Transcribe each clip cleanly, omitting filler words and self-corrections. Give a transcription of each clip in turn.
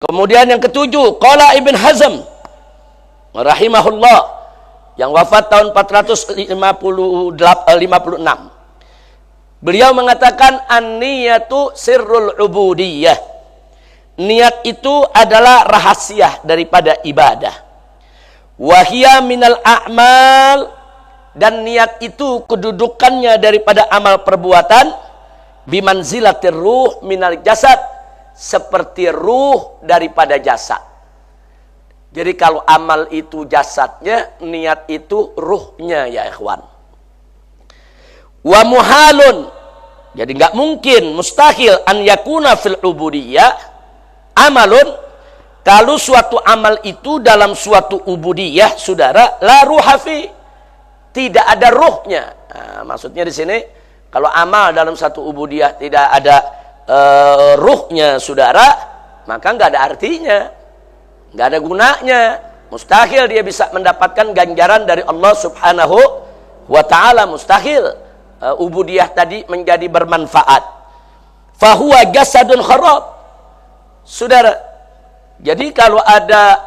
Kemudian yang ketujuh, qala Ibn Hazm rahimahullah yang wafat tahun 456. Beliau mengatakan an-niyatu sirrul ubudiyah. Niat itu adalah rahasia daripada ibadah. Wahia minal a'mal, dan niat itu kedudukannya daripada amal perbuatan, bimanzilatir ruh minal jasad, seperti ruh daripada jasad. Jadi kalau amal itu jasadnya, niat itu ruhnya ya ikhwan. Wa muhalun, jadi nggak mungkin, mustahil an yakuna fil ubudiyah amalun, kalau suatu amal itu dalam suatu ubudiyah, saudara, la ruhafi, tidak ada ruhnya. Nah, maksudnya di sini kalau amal dalam satu ubudiyah tidak ada ruhnya, saudara, maka nggak ada artinya, nggak ada gunanya, mustahil dia bisa mendapatkan ganjaran dari Allah Subhanahu wa Ta'ala, mustahil ubudiyah tadi menjadi bermanfaat. Fahuwa jasadun kharab, saudara. Jadi kalau ada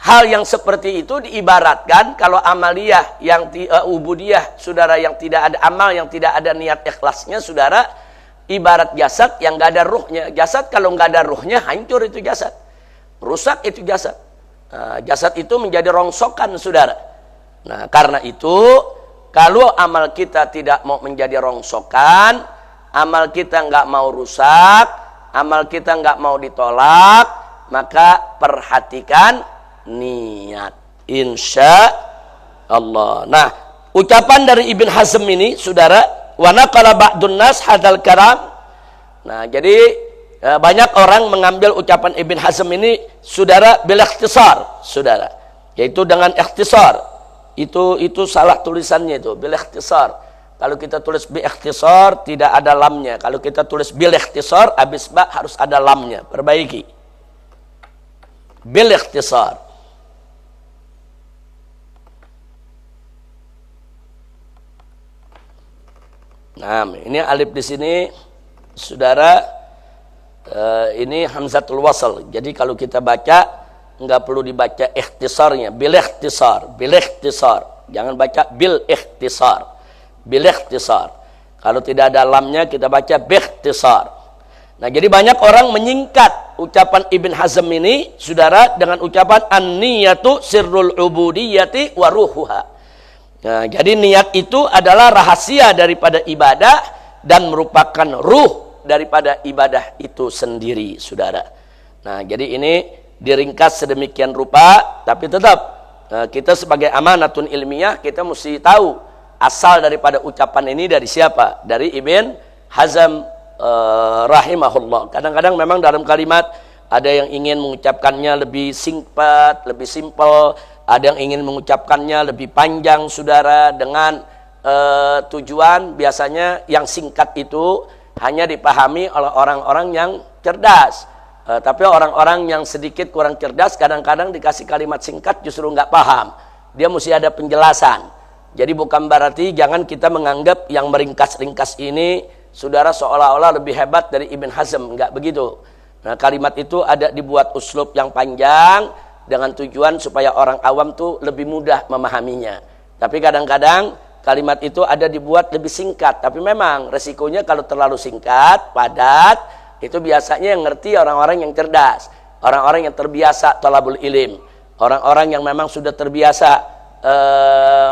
hal yang seperti itu diibaratkan, kalau amaliyah yang ubudiyah, saudara, yang tidak ada amal, yang tidak ada niat ikhlasnya, saudara, ibarat jasad yang nggak ada ruhnya. Jasad kalau nggak ada ruhnya, hancur itu jasad, rusak itu jasad. Jasad itu menjadi rongsokan, saudara. Nah, karena itu kalau amal kita tidak mau menjadi rongsokan, amal kita nggak mau rusak, amal kita nggak mau ditolak, maka perhatikan niat, insya Allah. Nah, ucapan dari Ibn Hazm ini, saudara, wa naqala ba'dun nas hadal karam. Nah, jadi banyak orang mengambil ucapan Ibn Hazm ini, saudara, bil ikhtisar, saudara, yaitu dengan ikhtisar. Itu salah tulisannya, itu bil ikhtisar. Kalau kita tulis bi ikhtisar tidak ada lamnya. Kalau kita tulis bil ikhtisar habis ba harus ada lamnya. Perbaiki. Bil ikhtisar. Nah, ini alif di sini, saudara, ini hamzatul wasl. Jadi kalau kita baca enggak perlu dibaca ikhtisarnya, bil ikhtisar, bil ikhtisar. Jangan baca bil ikhtisar, bil ikhtisar. Kalau tidak ada lamnya kita baca bi ikhtisar. Nah, jadi banyak orang menyingkat ucapan Ibn Hazm ini, saudara, dengan ucapan an-niyatu sirrul ubudiyati wa ruhuha. Nah, jadi niat itu adalah rahasia daripada ibadah dan merupakan ruh daripada ibadah itu sendiri, saudara. Nah, jadi ini diringkas sedemikian rupa, tapi tetap kita sebagai amanatun ilmiah, kita mesti tahu asal daripada ucapan ini dari siapa, dari Ibn Hazm rahimahullah. Kadang-kadang memang dalam kalimat ada yang ingin mengucapkannya lebih singkat, lebih simpel, ada yang ingin mengucapkannya lebih panjang, saudara, dengan tujuan biasanya yang singkat itu hanya dipahami oleh orang-orang yang cerdas. Tapi orang-orang yang sedikit kurang cerdas kadang-kadang dikasih kalimat singkat justru nggak paham. Dia mesti ada penjelasan. Jadi bukan berarti jangan kita menganggap yang meringkas-ringkas ini, saudara, seolah-olah lebih hebat dari Ibn Hazm. Nggak begitu. Nah, kalimat itu ada dibuat uslub yang panjang dengan tujuan supaya orang awam tuh lebih mudah memahaminya. Tapi kadang-kadang kalimat itu ada dibuat lebih singkat. Tapi memang resikonya kalau terlalu singkat, padat, itu biasanya yang ngerti orang-orang yang cerdas, orang-orang yang terbiasa talabul ilim, orang-orang yang memang sudah terbiasa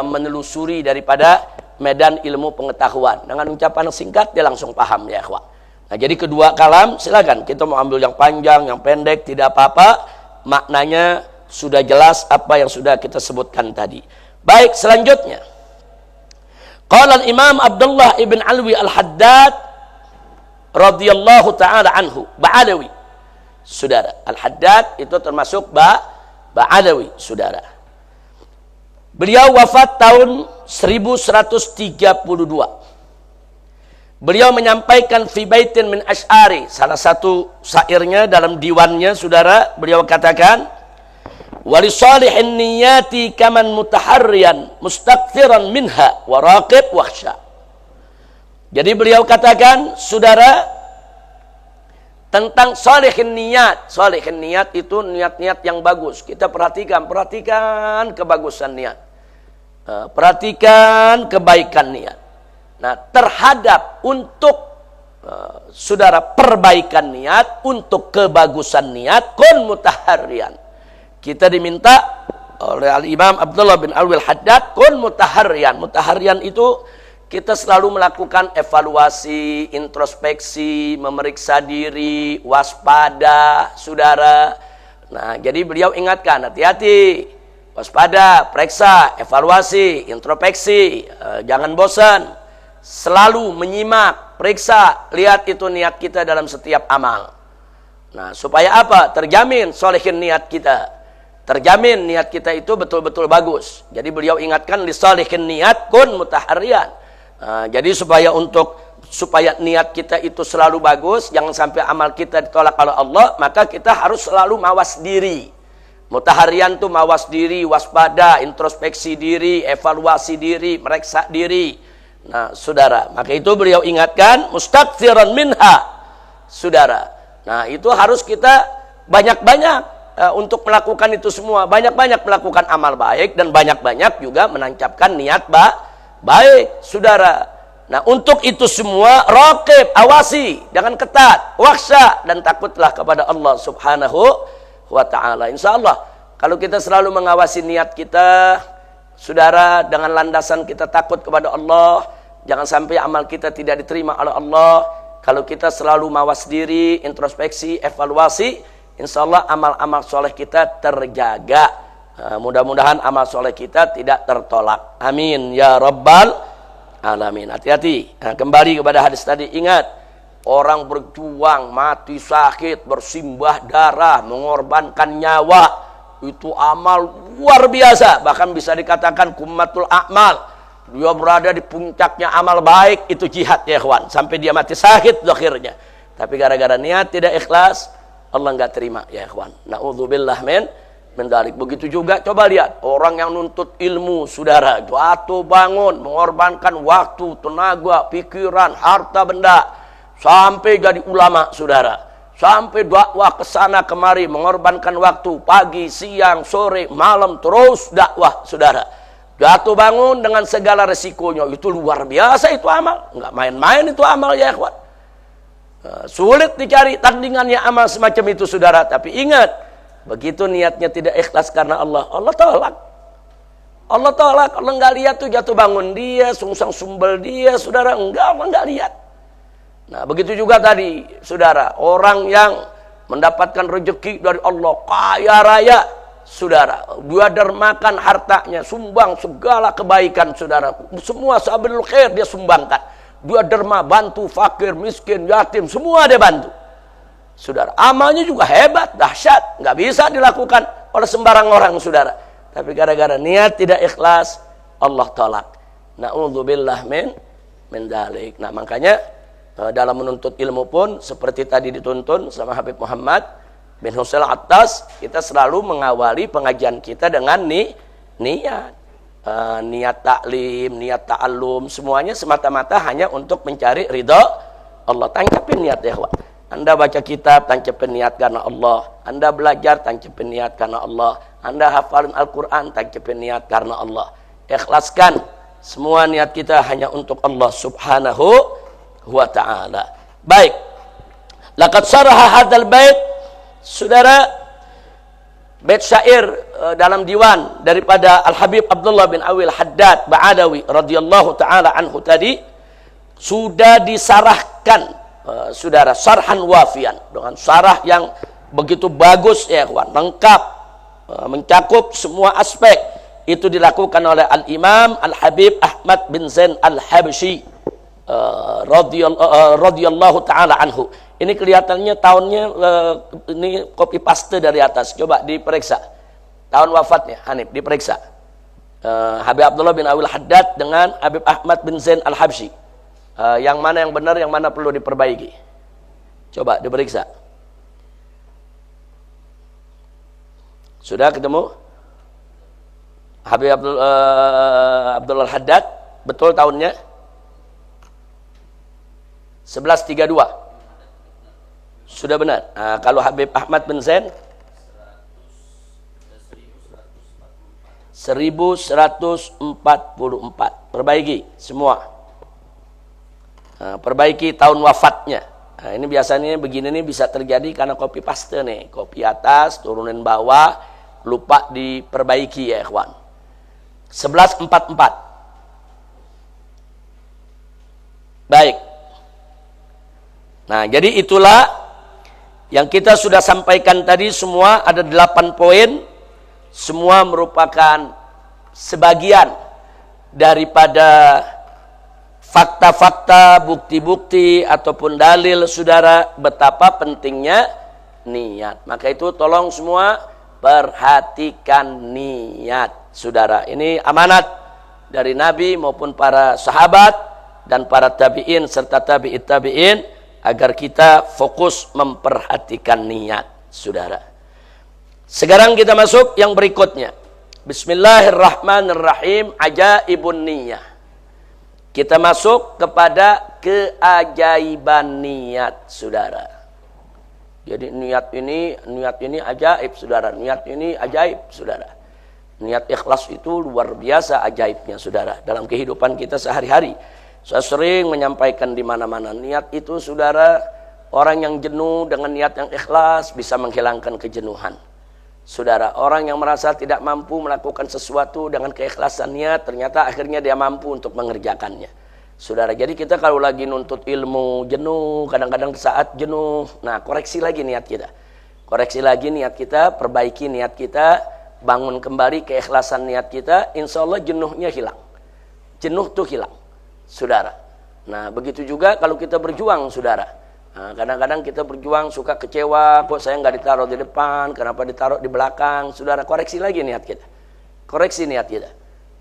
menelusuri daripada medan ilmu pengetahuan. Dengan ucapan singkat dia langsung paham, ya ikhwan. Nah, jadi kedua kalam silakan, kita mau ambil yang panjang, yang pendek, tidak apa-apa, maknanya sudah jelas apa yang sudah kita sebutkan tadi. Baik, selanjutnya qala al-Imam Abdullah ibn Alwi al-Haddad radhiyallahu ta'ala anhu, Ba'alawi, saudara. Al-Haddad itu termasuk Ba'alawi, saudara. Beliau wafat tahun 1132. Beliau menyampaikan fi baitin min asy'ari, salah satu syairnya dalam diwannya, saudara, beliau katakan, wali salihin niyati kaman mutaharriyan mustaghfiran minha wa raqib wakhsha. Jadi beliau katakan, saudara, tentang sholihin niat. Sholihin niat itu niat-niat yang bagus. Kita perhatikan kebagusan niat. Perhatikan kebaikan niat. Nah, terhadap untuk saudara perbaikan niat, untuk kebagusan niat, kun mutaharriyan. Kita diminta oleh Al-Imam Abdullah bin Al-Haddad, kun mutaharriyan. Mutaharriyan itu kita selalu melakukan evaluasi, introspeksi, memeriksa diri, waspada, saudara. Nah, jadi beliau ingatkan, hati-hati, waspada, periksa, evaluasi, introspeksi, jangan bosan. Selalu menyimak, periksa, lihat itu niat kita dalam setiap amal. Nah, supaya apa? Terjamin sholihin niat kita. Terjamin niat kita itu betul-betul bagus. Jadi beliau ingatkan, li sholihin niat kun mutaharriyan. Jadi supaya niat kita itu selalu bagus, jangan sampai amal kita ditolak oleh Allah, maka kita harus selalu mawas diri. Mutaharriyan itu mawas diri, waspada, introspeksi diri, evaluasi diri, meriksa diri. Nah, saudara, maka itu beliau ingatkan mustaghfiran minha, saudara. Nah, itu harus kita banyak-banyak untuk melakukan itu semua, banyak-banyak melakukan amal baik dan banyak-banyak juga menancapkan niat baik, saudara. Nah, untuk itu semua raqib, awasi, jangan ketat, wakhsha, dan takutlah kepada Allah Subhanahu wa ta'ala. Insyaallah kalau kita selalu mengawasi niat kita, saudara, dengan landasan kita takut kepada Allah, jangan sampai amal kita tidak diterima oleh Allah. Kalau kita selalu mawas diri, introspeksi, evaluasi, insyaallah amal-amal soleh kita terjaga. Mudah-mudahan amal soleh kita tidak tertolak. Amin ya rabbal alamin. Hati-hati. Kembali kepada hadis tadi, ingat, orang berjuang, mati sakit, bersimbah darah, mengorbankan nyawa, itu amal luar biasa, bahkan bisa dikatakan kummatul a'mal. Dia berada di puncaknya amal baik, itu jihad ya ikhwan, sampai dia mati sakit akhirnya. Tapi gara-gara niat tidak ikhlas, Allah enggak terima ya ikhwan. Na'udzubillah min dalik. Begitu juga coba lihat orang yang nuntut ilmu, saudara, jatuh bangun, mengorbankan waktu, tenaga, pikiran, harta benda, sampai jadi ulama, saudara. Sampai dakwah ke sana kemari, mengorbankan waktu, pagi, siang, sore, malam, terus dakwah, saudara. Jatuh bangun dengan segala resikonya, itu luar biasa itu amal. Enggak main-main itu amal ya ikhwan. Sulit dicari tandingannya amal semacam itu, saudara. Tapi ingat, begitu niatnya tidak ikhlas karena Allah, Allah tolak. Allah tolak. Allah enggak lihat tuh jatuh bangun dia, sungsang sumbel dia, saudara. Enggak, Allah enggak lihat. Nah, begitu juga tadi, saudara, orang yang mendapatkan rezeki dari Allah, kaya raya, saudara, dia dermakan hartanya, sumbang segala kebaikan, saudara, semua sabilul khair dia sumbangkan, dia derma, bantu fakir, miskin, yatim, semua dia bantu, saudara. Amalnya juga hebat, dahsyat, nggak bisa dilakukan oleh sembarang orang, saudara. Tapi gara-gara niat tidak ikhlas, Allah tolak. Na'udzubillah min dalik. Nah, makanya dalam menuntut ilmu pun seperti tadi dituntun sama Habib Muhammad bin Husail Attas, kita selalu mengawali pengajian kita dengan niat. Niat taklim, niat ta'allum, semuanya semata-mata hanya untuk mencari ridha Allah. Tancapin niat ya ikhwan. Anda baca kitab, tancapin niat karena Allah. Anda belajar, tancapin niat karena Allah. Anda hafalin Al-Quran, tancapin niat karena Allah. Ikhlaskan semua niat kita hanya untuk Allah Subhanahu wa ta'ala. Baik, laqad syaraha hadzal bait, saudara, bait syair dalam diwan daripada Al-Habib Abdullah bin Al-Haddad Ba'adawi radhiyallahu taala anhu tadi sudah disarahkan, saudara, sarhan wafian, dengan sarah yang begitu bagus ya kawan, lengkap, mencakup semua aspek. Itu dilakukan oleh Al-Imam Al-Habib Ahmad bin Zain Al-Habsyi radhiyallahu taala anhu. Ini kelihatannya tahunnya ini copy paste dari atas. Coba diperiksa tahun wafatnya Hanif, diperiksa. Habib Abdullah bin Al-Haddad dengan Habib Ahmad bin Zain Al-Habsyi. Yang mana yang benar, yang mana perlu diperbaiki? Coba diperiksa. Sudah ketemu? Habib Abdullah Al-Haddad, betul tahunnya? 1132. Sudah benar. Nah, kalau Habib Ahmad bin Zain 1144. Perbaiki semua. Nah, perbaiki tahun wafatnya. Nah, ini biasanya begini nih bisa terjadi karena copy paste nih. Copy atas, turunin bawah, lupa diperbaiki ya ikhwan. 1144. Baik. Nah, jadi itulah yang kita sudah sampaikan tadi, semua ada 8 poin. Semua merupakan sebagian daripada fakta-fakta, bukti-bukti ataupun dalil saudara betapa pentingnya niat. Maka itu tolong semua perhatikan niat saudara. Ini amanat dari Nabi maupun para sahabat dan para tabi'in serta tabi'it tabi'in agar kita fokus memperhatikan niat saudara. Sekarang kita masuk yang berikutnya. Bismillahirrahmanirrahim. Ajaibun niyah. Kita masuk kepada keajaiban niat saudara. Jadi niat ini ajaib saudara. Niat ini ajaib saudara. Niat ikhlas itu luar biasa ajaibnya saudara dalam kehidupan kita sehari-hari. Saya sering menyampaikan di mana-mana, niat itu saudara, orang yang jenuh dengan niat yang ikhlas bisa menghilangkan kejenuhan. Saudara, orang yang merasa tidak mampu melakukan sesuatu dengan keikhlasan niat, ternyata akhirnya dia mampu untuk mengerjakannya. Saudara, jadi kita kalau lagi nuntut ilmu jenuh, kadang-kadang saat jenuh, nah koreksi lagi niat kita. Koreksi lagi niat kita, perbaiki niat kita, bangun kembali keikhlasan niat kita, insya Allah jenuhnya hilang. Jenuh tuh hilang. Saudara, nah begitu juga kalau kita berjuang saudara. Nah, kadang-kadang kita berjuang suka kecewa, kok saya nggak ditaruh di depan, kenapa ditaruh di belakang. Saudara, koreksi lagi niat kita, koreksi niat kita.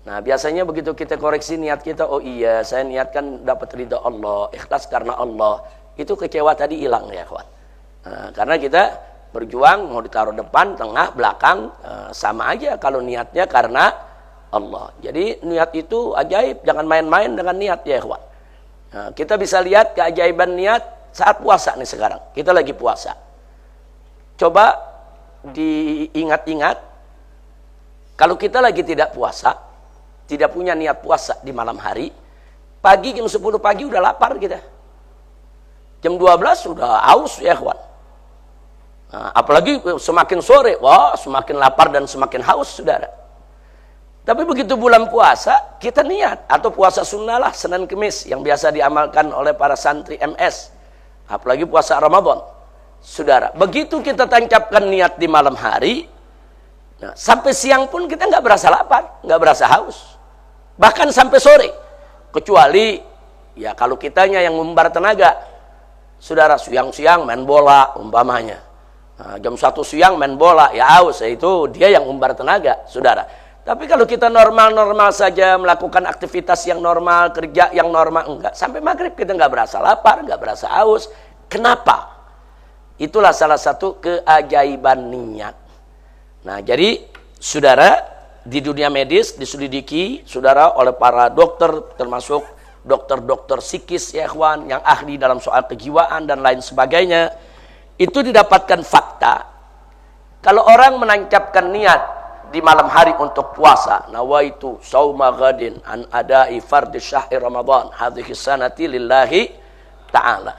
Nah biasanya begitu kita koreksi niat kita, oh iya saya niatkan dapat ridha Allah, ikhlas karena Allah, itu kecewa tadi hilang ya kawan. Nah, karena kita berjuang mau ditaruh depan, tengah, belakang, sama aja kalau niatnya karena Allah. Jadi niat itu ajaib, jangan main-main dengan niat ya ikhwan. Nah, kita bisa lihat keajaiban niat saat puasa nih sekarang. Kita lagi puasa. Coba diingat-ingat, kalau kita lagi tidak puasa, tidak punya niat puasa di malam hari, pagi jam 10 pagi udah lapar kita. Jam 12 sudah haus ya ikhwan. Nah, apalagi semakin sore, wah semakin lapar dan semakin haus saudara. Tapi begitu bulan puasa, kita niat. Atau puasa sunnah lah, Senin Kemis. Yang biasa diamalkan oleh para santri MS. Apalagi puasa Ramadan. Saudara, begitu kita tancapkan niat di malam hari, nah, sampai siang pun kita nggak berasa lapar, nggak berasa haus. Bahkan sampai sore. Kecuali, ya kalau kitanya yang mengumbar tenaga. Saudara, siang-siang main bola umpamanya. Nah, jam 1 siang main bola, ya haus. Itu dia yang mengumbar tenaga, saudara. Tapi kalau kita normal-normal saja, melakukan aktivitas yang normal, kerja yang normal, enggak. Sampai maghrib kita nggak berasa lapar, nggak berasa haus. Kenapa? Itulah salah satu keajaiban niat. Nah, jadi saudara, di dunia medis diselidiki, saudara, oleh para dokter, termasuk dokter-dokter psikis ya ikhwan, yang ahli dalam soal kejiwaan dan lain sebagainya, itu didapatkan fakta. Kalau orang menancapkan niat di malam hari untuk puasa, nawaitu sauma ghadin an adai fardhi syahri ramadan hadhihi sanati lillahi ta'ala.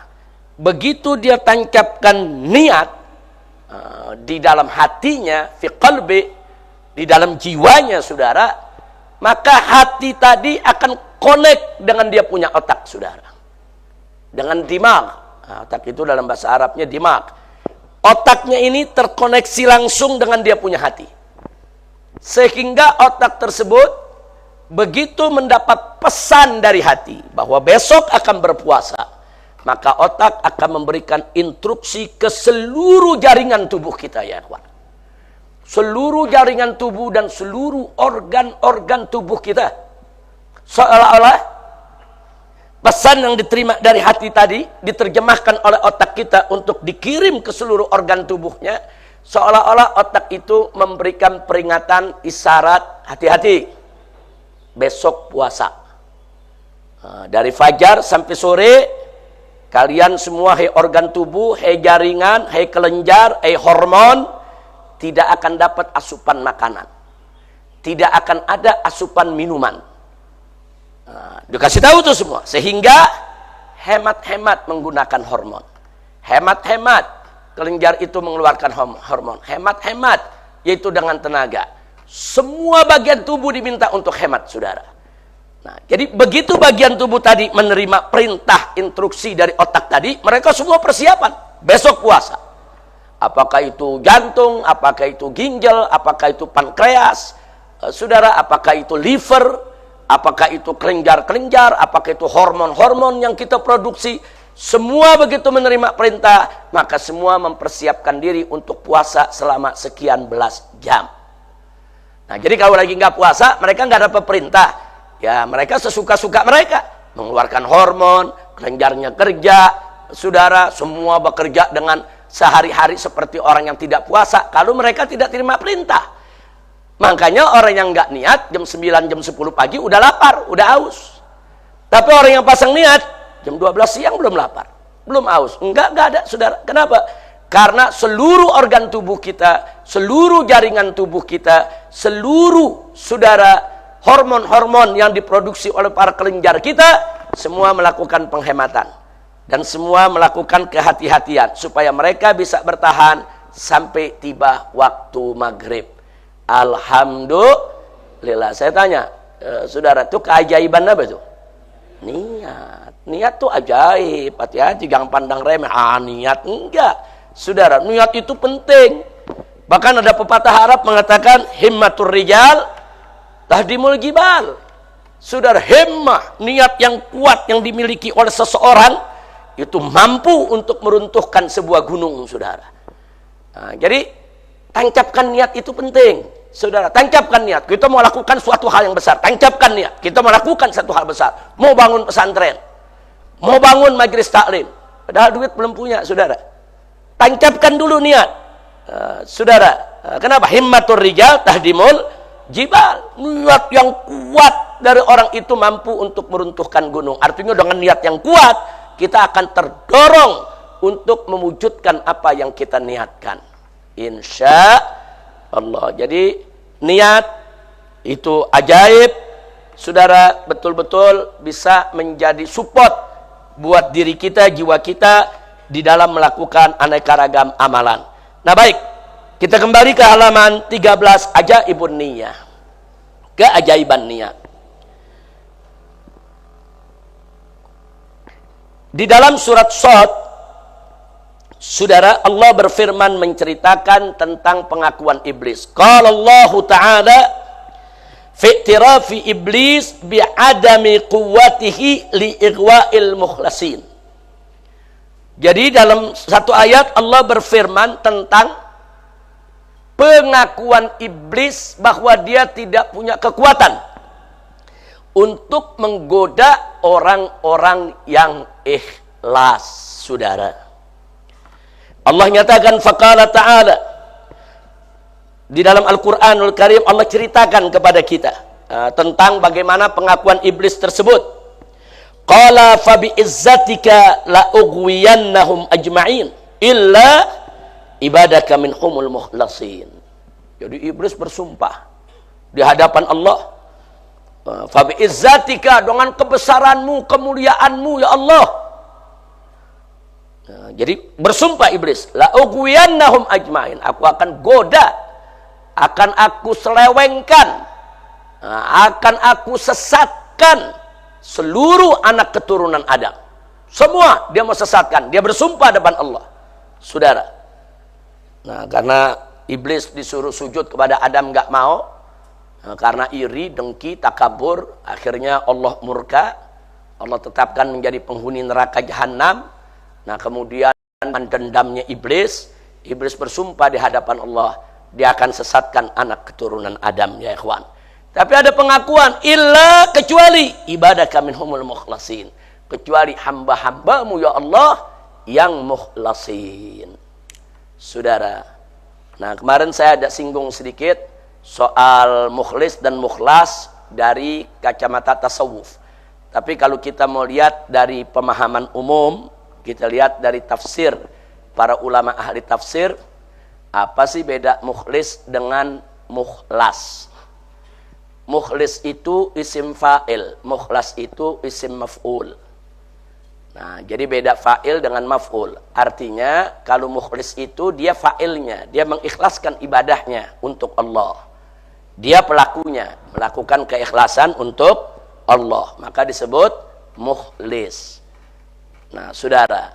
Begitu dia tancapkan niat di dalam hatinya, fi qalbi, di dalam jiwanya saudara, maka hati tadi akan connect dengan dia punya otak saudara, dengan dimag. Otak itu dalam bahasa Arabnya dimag. Otaknya ini terkoneksi langsung dengan dia punya hati. Sehingga otak tersebut begitu mendapat pesan dari hati bahwa besok akan berpuasa, maka otak akan memberikan instruksi ke seluruh jaringan tubuh kita ya kawan. Seluruh jaringan tubuh dan seluruh organ-organ tubuh kita, seolah-olah pesan yang diterima dari hati tadi diterjemahkan oleh otak kita untuk dikirim ke seluruh organ tubuhnya. Seolah-olah otak itu memberikan peringatan, isyarat, hati-hati, besok puasa. Dari fajar sampai sore, kalian semua, hai organ tubuh, hai jaringan, hai kelenjar, hai hormon, tidak akan dapat asupan makanan. Tidak akan ada asupan minuman. Nah, dikasih tahu tuh semua. Sehingga hemat-hemat menggunakan hormon. Hemat-hemat, kelenjar itu mengeluarkan hormon. Hemat-hemat, yaitu dengan tenaga. Semua bagian tubuh diminta untuk hemat, saudara. Nah, jadi begitu bagian tubuh tadi menerima perintah, instruksi dari otak tadi, mereka semua persiapan. Besok puasa. Apakah itu jantung, apakah itu ginjal, apakah itu pankreas, saudara, apakah itu liver, apakah itu kelenjar-kelenjar, apakah itu hormon-hormon yang kita produksi. Semua begitu menerima perintah, maka semua mempersiapkan diri untuk puasa selama sekian belas jam. Nah, jadi kalau lagi nggak puasa, mereka nggak dapat perintah. Ya, mereka sesuka-suka mereka. Mengeluarkan hormon, kelenjarnya kerja, saudara, semua bekerja dengan sehari-hari seperti orang yang tidak puasa. Kalau mereka tidak terima perintah. Makanya orang yang nggak niat, jam 9, jam 10 pagi udah lapar, udah haus. Tapi orang yang pasang niat, jam 12 siang belum lapar, belum haus. Enggak ada, saudara. Kenapa? Karena seluruh organ tubuh kita, seluruh jaringan tubuh kita, seluruh, saudara, hormon-hormon yang diproduksi oleh para kelenjar kita, semua melakukan penghematan. Dan semua melakukan kehati-hatian, supaya mereka bisa bertahan sampai tiba waktu maghrib. Alhamdulillah. Saya tanya, saudara, itu keajaiban apa itu? Niat tuh ajaib. Hati-hati, jangan pandang remeh. Niat enggak, saudara. Niat itu penting. Bahkan ada pepatah Arab mengatakan, himmatur rijal tahdimul jibal. Saudara, himmah, niat yang kuat yang dimiliki oleh seseorang itu mampu untuk meruntuhkan sebuah gunung, saudara. Nah, jadi tancapkan niat itu penting, saudara. Tancapkan niat. Kita mau lakukan suatu hal yang besar. Tancapkan niat. Kita mau lakukan satu hal besar. Mau bangun pesantren, mau bangun majelis taklim. Padahal duit belum punya, saudara. Tancapkan dulu niat, saudara. Kenapa? Himmatur rijal tahdimul jibal. Niat yang kuat dari orang itu mampu untuk meruntuhkan gunung. Artinya dengan niat yang kuat, kita akan terdorong untuk mewujudkan apa yang kita niatkan. Insya Allah. Jadi niat itu ajaib, saudara, betul-betul bisa menjadi support buat diri kita, jiwa kita di dalam melakukan aneka ragam amalan. Nah, baik, kita kembali ke halaman 13, ajaibun niyah, keajaiban niat. Di dalam surat Shad, saudara, Allah berfirman menceritakan tentang pengakuan iblis. Qala Allah Ta'ala fi i'tirafi iblis bi'adami quwwatihi li'ighwa'il mukhlasin. Jadi dalam satu ayat Allah berfirman tentang pengakuan iblis bahwa dia tidak punya kekuatan untuk menggoda orang-orang yang ikhlas, saudara. Allah nyatakan, faqala ta'ala, di dalam Al-Quranul Karim Allah ceritakan kepada kita tentang bagaimana pengakuan iblis tersebut. Qala fa bi'izzatika la ughwiyannahum ajma'in illa ibadaka minhumul mukhlasin. Jadi iblis bersumpah di hadapan Allah, fa bi'izzatika, dengan kebesaranmu, kemuliaanmu ya Allah. Nah, jadi bersumpah iblis, la ughwiyannahum ajma'in, aku akan goda, akan aku selewengkan, akan aku sesatkan seluruh anak keturunan Adam. Semua dia mau sesatkan. Dia bersumpah depan Allah, saudara. Nah, karena iblis disuruh sujud kepada Adam nggak mau, karena iri, dengki, takabur, akhirnya Allah murka. Allah tetapkan menjadi penghuni neraka jahanam. Nah, kemudian dendamnya iblis bersumpah di hadapan Allah, dia akan sesatkan anak keturunan Adam, ya ikhwan. Tapi ada pengakuan, illa, kecuali ibadaka minhumul mukhlasin, kecuali hamba-hambamu ya Allah yang mukhlasin, saudara. Nah, kemarin saya ada singgung sedikit soal mukhlis dan mukhlas dari kacamata tasawuf. Tapi kalau kita mau lihat dari pemahaman umum, Kita lihat dari tafsir para ulama ahli tafsir, apa sih beda mukhlis dengan mukhlas? Mukhlis itu isim fa'il, mukhlas itu isim maf'ul. Nah, jadi beda fa'il dengan maf'ul. Artinya, kalau mukhlis itu dia fa'ilnya, dia mengikhlaskan ibadahnya untuk Allah. Dia pelakunya, melakukan keikhlasan untuk Allah. Maka disebut mukhlis. Nah, saudara.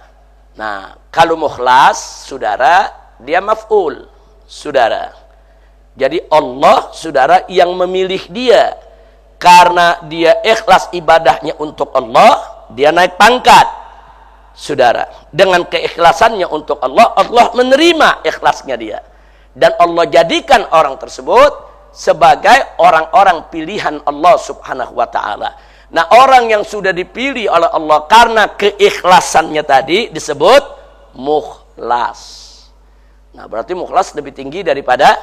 Nah, kalau mukhlas, saudara, dia maf'ul, saudara. Jadi Allah, saudara, yang memilih dia. Karena dia ikhlas ibadahnya untuk Allah, dia naik pangkat, saudara. Dengan keikhlasannya untuk Allah, Allah menerima ikhlasnya dia. Dan Allah jadikan orang tersebut sebagai orang-orang pilihan Allah subhanahu wa ta'ala. Nah, orang yang sudah dipilih oleh Allah karena keikhlasannya tadi disebut mukhlas. Nah, berarti mukhlas lebih tinggi daripada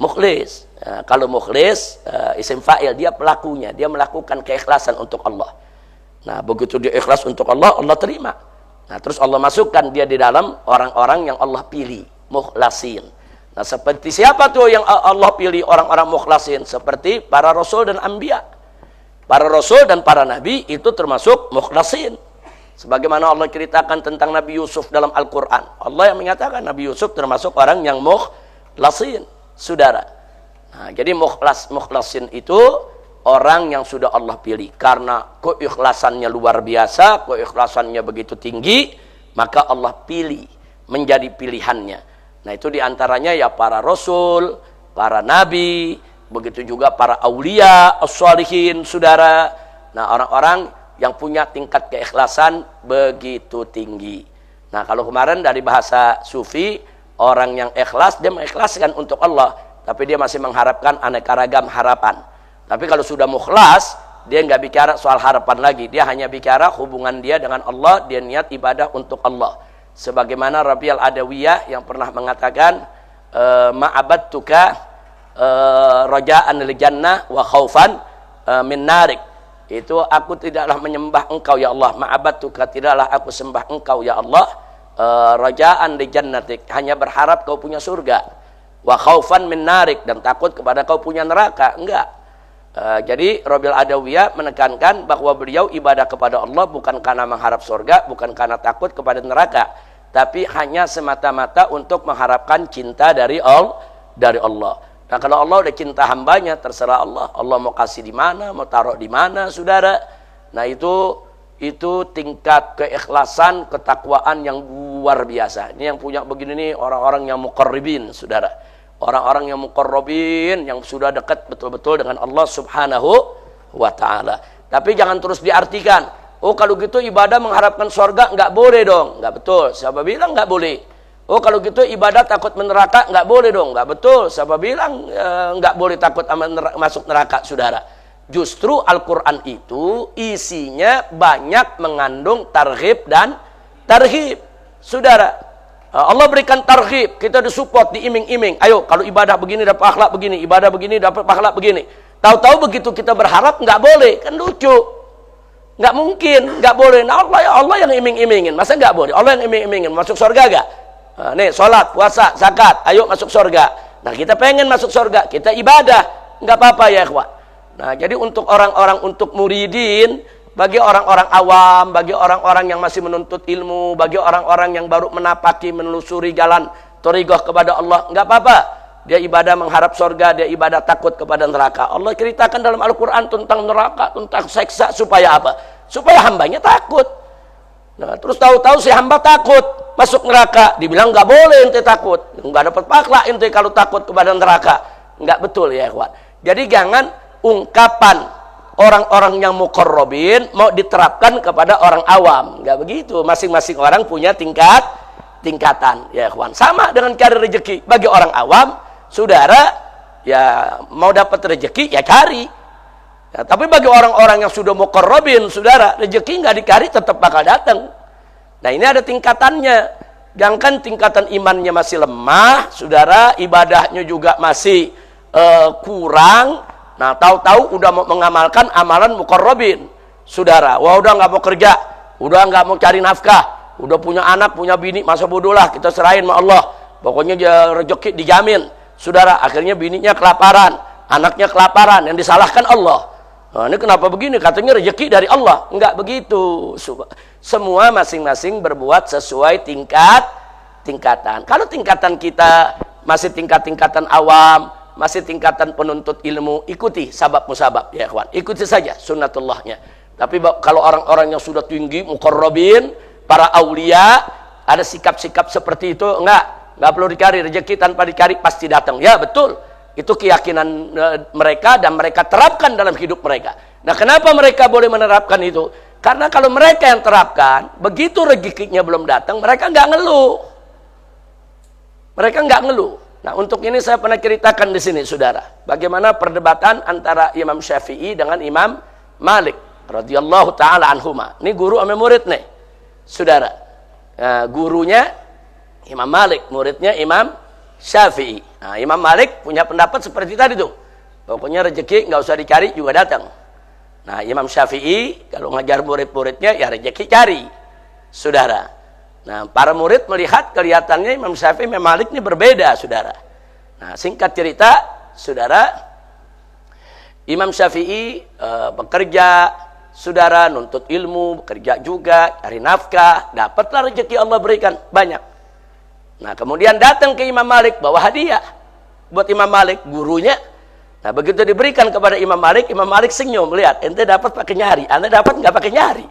mukhlis. Nah, kalau mukhlis, isim fa'il, dia pelakunya, dia melakukan keikhlasan untuk Allah. Nah, begitu dia ikhlas untuk Allah, Allah terima. Nah, terus Allah masukkan dia di dalam orang-orang yang Allah pilih, mukhlasin. Nah, seperti siapa tuh yang Allah pilih orang-orang mukhlasin? Seperti para rasul dan anbiya. Para rasul dan para nabi itu termasuk mukhlasin. Sebagaimana Allah ceritakan tentang Nabi Yusuf dalam Al-Quran. Allah yang mengatakan Nabi Yusuf termasuk orang yang mukhlasin, saudara. Nah, jadi mukhlasin itu orang yang sudah Allah pilih. Karena keikhlasannya luar biasa, keikhlasannya begitu tinggi, maka Allah pilih menjadi pilihannya. Nah, itu diantaranya ya para rasul, para nabi, begitu juga para aulia, as-shalihin, saudara. Nah, orang-orang yang punya tingkat keikhlasan begitu tinggi. Nah, kalau kemarin dari bahasa sufi, orang yang ikhlas, dia mengikhlaskan untuk Allah, tapi dia masih mengharapkan aneka ragam harapan. Tapi kalau sudah mukhlas, dia nggak bicara soal harapan lagi. Dia hanya bicara hubungan dia dengan Allah, dia niat ibadah untuk Allah. Sebagaimana Rabi al-Adawiyah yang pernah mengatakan, ma'abadtuka raja'an lil jannah wa khaufan min narik. Itu aku tidaklah menyembah engkau ya Allah. Ma'abadtuka, tidaklah aku sembah engkau ya Allah. Raja'an lil jannatik, hanya berharap kau punya surga. Wa khaufan min narik, dan takut kepada kau punya neraka. Enggak. Jadi Rabi al-Adawiyah menekankan bahwa beliau ibadah kepada Allah bukan karena mengharap surga, bukan karena takut kepada neraka, tapi hanya semata-mata untuk mengharapkan cinta dari Allah. Nah, kalau Allah udah cinta hambanya, terserah Allah. Allah mau kasih di mana, mau taruh di mana, saudara. Nah, itu tingkat keikhlasan, ketakwaan yang luar biasa. Ini yang punya begini nih orang-orang yang muqarribin, saudara. Orang-orang yang muqarrabin, yang sudah dekat betul-betul dengan Allah subhanahu wa ta'ala. Tapi jangan terus diartikan, oh kalau gitu ibadah mengharapkan surga, nggak boleh dong. Nggak betul, siapa bilang nggak boleh? Oh kalau gitu ibadah takut meneraka, nggak boleh dong. Nggak betul, siapa bilang nggak boleh takut masuk neraka, saudara. Justru Al-Quran itu isinya banyak mengandung targhib dan tarhib, saudara. Allah berikan targhib, kita disupport, diiming-iming. Ayo, kalau ibadah begini dapat akhlak begini, ibadah begini dapat akhlak begini. Tahu-tahu begitu kita berharap nggak boleh, kan lucu. Nggak mungkin, nggak boleh. Nah, Allah yang iming-imingin, masa nggak boleh? Allah yang iming-imingin, masuk surga gak? Nah, nih, sholat, puasa, zakat, ayo masuk surga. Nah, kita pengen masuk surga, kita ibadah, nggak apa-apa ya ikhwan. Nah, jadi untuk orang-orang, untuk muridin, bagi orang-orang awam, bagi orang-orang yang masih menuntut ilmu, bagi orang-orang yang baru menapaki, menelusuri jalan thariqah kepada Allah, nggak apa-apa. Dia ibadah mengharap surga, dia ibadah takut kepada neraka. Allah ceritakan dalam Al-Quran tentang neraka, tentang siksa, supaya apa? Supaya hambanya takut. Nah, terus tahu-tahu si hamba takut masuk neraka, dibilang nggak boleh ente takut, nggak dapat pahala ente kalau takut kepada neraka. Nggak betul ya ikhwan. Jadi jangan ungkapan orang-orang yang muqarrabin mau diterapkan kepada orang awam. Enggak begitu. Masing-masing orang punya tingkatan. Ya, ikhwan. Sama dengan cari rezeki. Bagi orang awam, saudara, ya mau dapat rezeki, ya cari. Ya, tapi bagi orang-orang yang sudah muqarrabin, saudara, rezeki enggak dicari tetap bakal datang. Nah, ini ada tingkatannya. Jangan tingkatan imannya masih lemah, saudara, ibadahnya juga masih kurang. Nah, tahu-tahu udah mau mengamalkan amalan muqarrabin, saudara. Wah, udah nggak mau kerja, udah nggak mau cari nafkah, udah punya anak, punya bini, masa bodoh lah, kita serahin sama Allah. Pokoknya rezeki dijamin. Saudara, akhirnya bininya kelaparan, anaknya kelaparan, yang disalahkan Allah. Nah, ini kenapa begini? Katanya rezeki dari Allah. Enggak begitu. Semua masing-masing berbuat sesuai tingkatan. Kalau tingkatan kita masih tingkatan awam, masih tingkatan penuntut ilmu, ikuti sabab musabab ya kawan. Ikuti saja sunnatullahnya. Tapi kalau orang-orang yang sudah tinggi, muqarrabin, para aulia, ada sikap-sikap seperti itu, enggak perlu dicari. Rezeki tanpa dicari pasti datang. Ya betul. Itu keyakinan mereka dan mereka terapkan dalam hidup mereka. Nah, kenapa mereka boleh menerapkan itu? Karena kalau mereka yang terapkan, begitu rezekinya belum datang, mereka nggak ngeluh. Mereka nggak ngeluh. Nah, untuk ini saya pernah ceritakan di sini, saudara. Bagaimana perdebatan antara Imam Syafi'i dengan Imam Malik radhiyallahu taala anhuma. Ini guru sama murid nih, saudara. Nah, gurunya Imam Malik, muridnya Imam Syafi'i. Nah, Imam Malik punya pendapat seperti tadi tuh. Pokoknya rezeki nggak usah dicari juga datang. Nah, Imam Syafi'i kalau ngajar murid-muridnya ya rezeki cari, saudara. Nah, para murid melihat kelihatannya Imam Syafi'i Imam Malik ini berbeda, saudara. Nah, singkat cerita, saudara, Imam Syafi'i bekerja, saudara, nuntut ilmu, bekerja juga, cari nafkah, dapatlah rezeki Allah berikan banyak. Nah, kemudian datang ke Imam Malik bawa hadiah buat Imam Malik, gurunya. Nah, begitu diberikan kepada Imam Malik senyum, lihat, ente dapat pakai nyari, anda dapat nggak pakai nyari.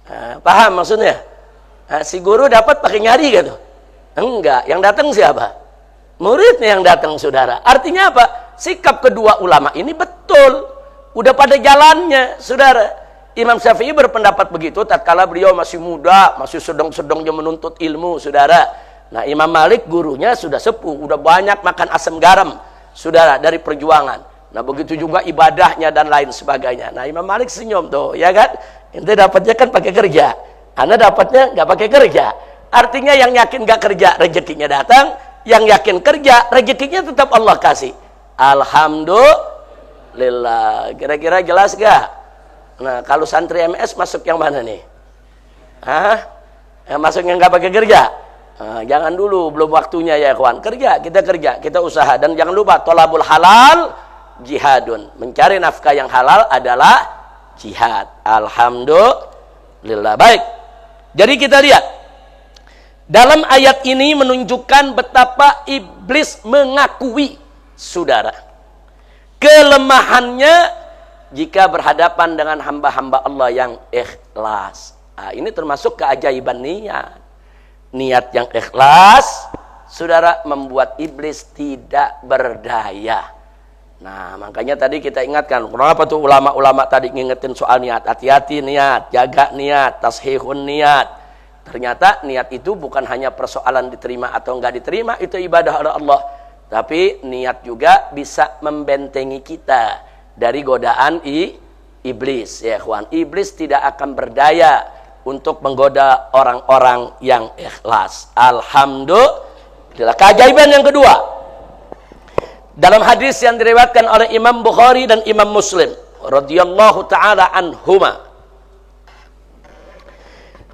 Nah, paham maksudnya? Nah, si guru dapat pakai nyari gitu. Enggak, yang datang siapa? Muridnya yang datang, saudara. Artinya apa? Sikap kedua ulama ini betul, udah pada jalannya, saudara. Imam Syafi'i berpendapat begitu tatkala beliau masih muda, masih sedang-sedangnya menuntut ilmu, saudara. Nah, Imam Malik gurunya sudah sepuh, udah banyak makan asam garam, saudara, dari perjuangan. Nah, begitu juga ibadahnya dan lain sebagainya. Nah, Imam Malik senyum tuh, ya kan? Ente dapatnya kan pakai kerja, anda dapatnya nggak pakai kerja. Artinya yang yakin nggak kerja, rezekinya datang. Yang yakin kerja, rezekinya tetap Allah kasih. Alhamdulillah. Kira-kira jelas gak? Nah, kalau santri MS masuk yang mana nih? Hah? Yang masuk yang nggak pakai kerja? Nah, jangan dulu, belum waktunya ya kawan. Kerja, kita usaha. Dan jangan lupa, tolabul halal jihadun. Mencari nafkah yang halal adalah jihad. Alhamdulillah. Baik. Jadi kita lihat. Dalam ayat ini menunjukkan betapa iblis mengakui, saudara, kelemahannya jika berhadapan dengan hamba-hamba Allah yang ikhlas. Nah, ini termasuk keajaiban niat. Niat yang ikhlas, saudara, membuat iblis tidak berdaya. Nah, makanya tadi kita ingatkan, kenapa tuh ulama-ulama tadi ngingetin soal niat. Hati-hati niat, jaga niat, tashihun niat. Ternyata niat itu bukan hanya persoalan diterima atau enggak diterima, itu ibadah oleh Allah. Tapi niat juga bisa membentengi kita dari godaan iblis. Ya, kawan, iblis tidak akan berdaya untuk menggoda orang-orang yang ikhlas. Alhamdulillah. Keajaiban yang kedua, dalam hadis yang diriwayatkan oleh Imam Bukhari dan Imam Muslim radhiyallahu taala anhuma,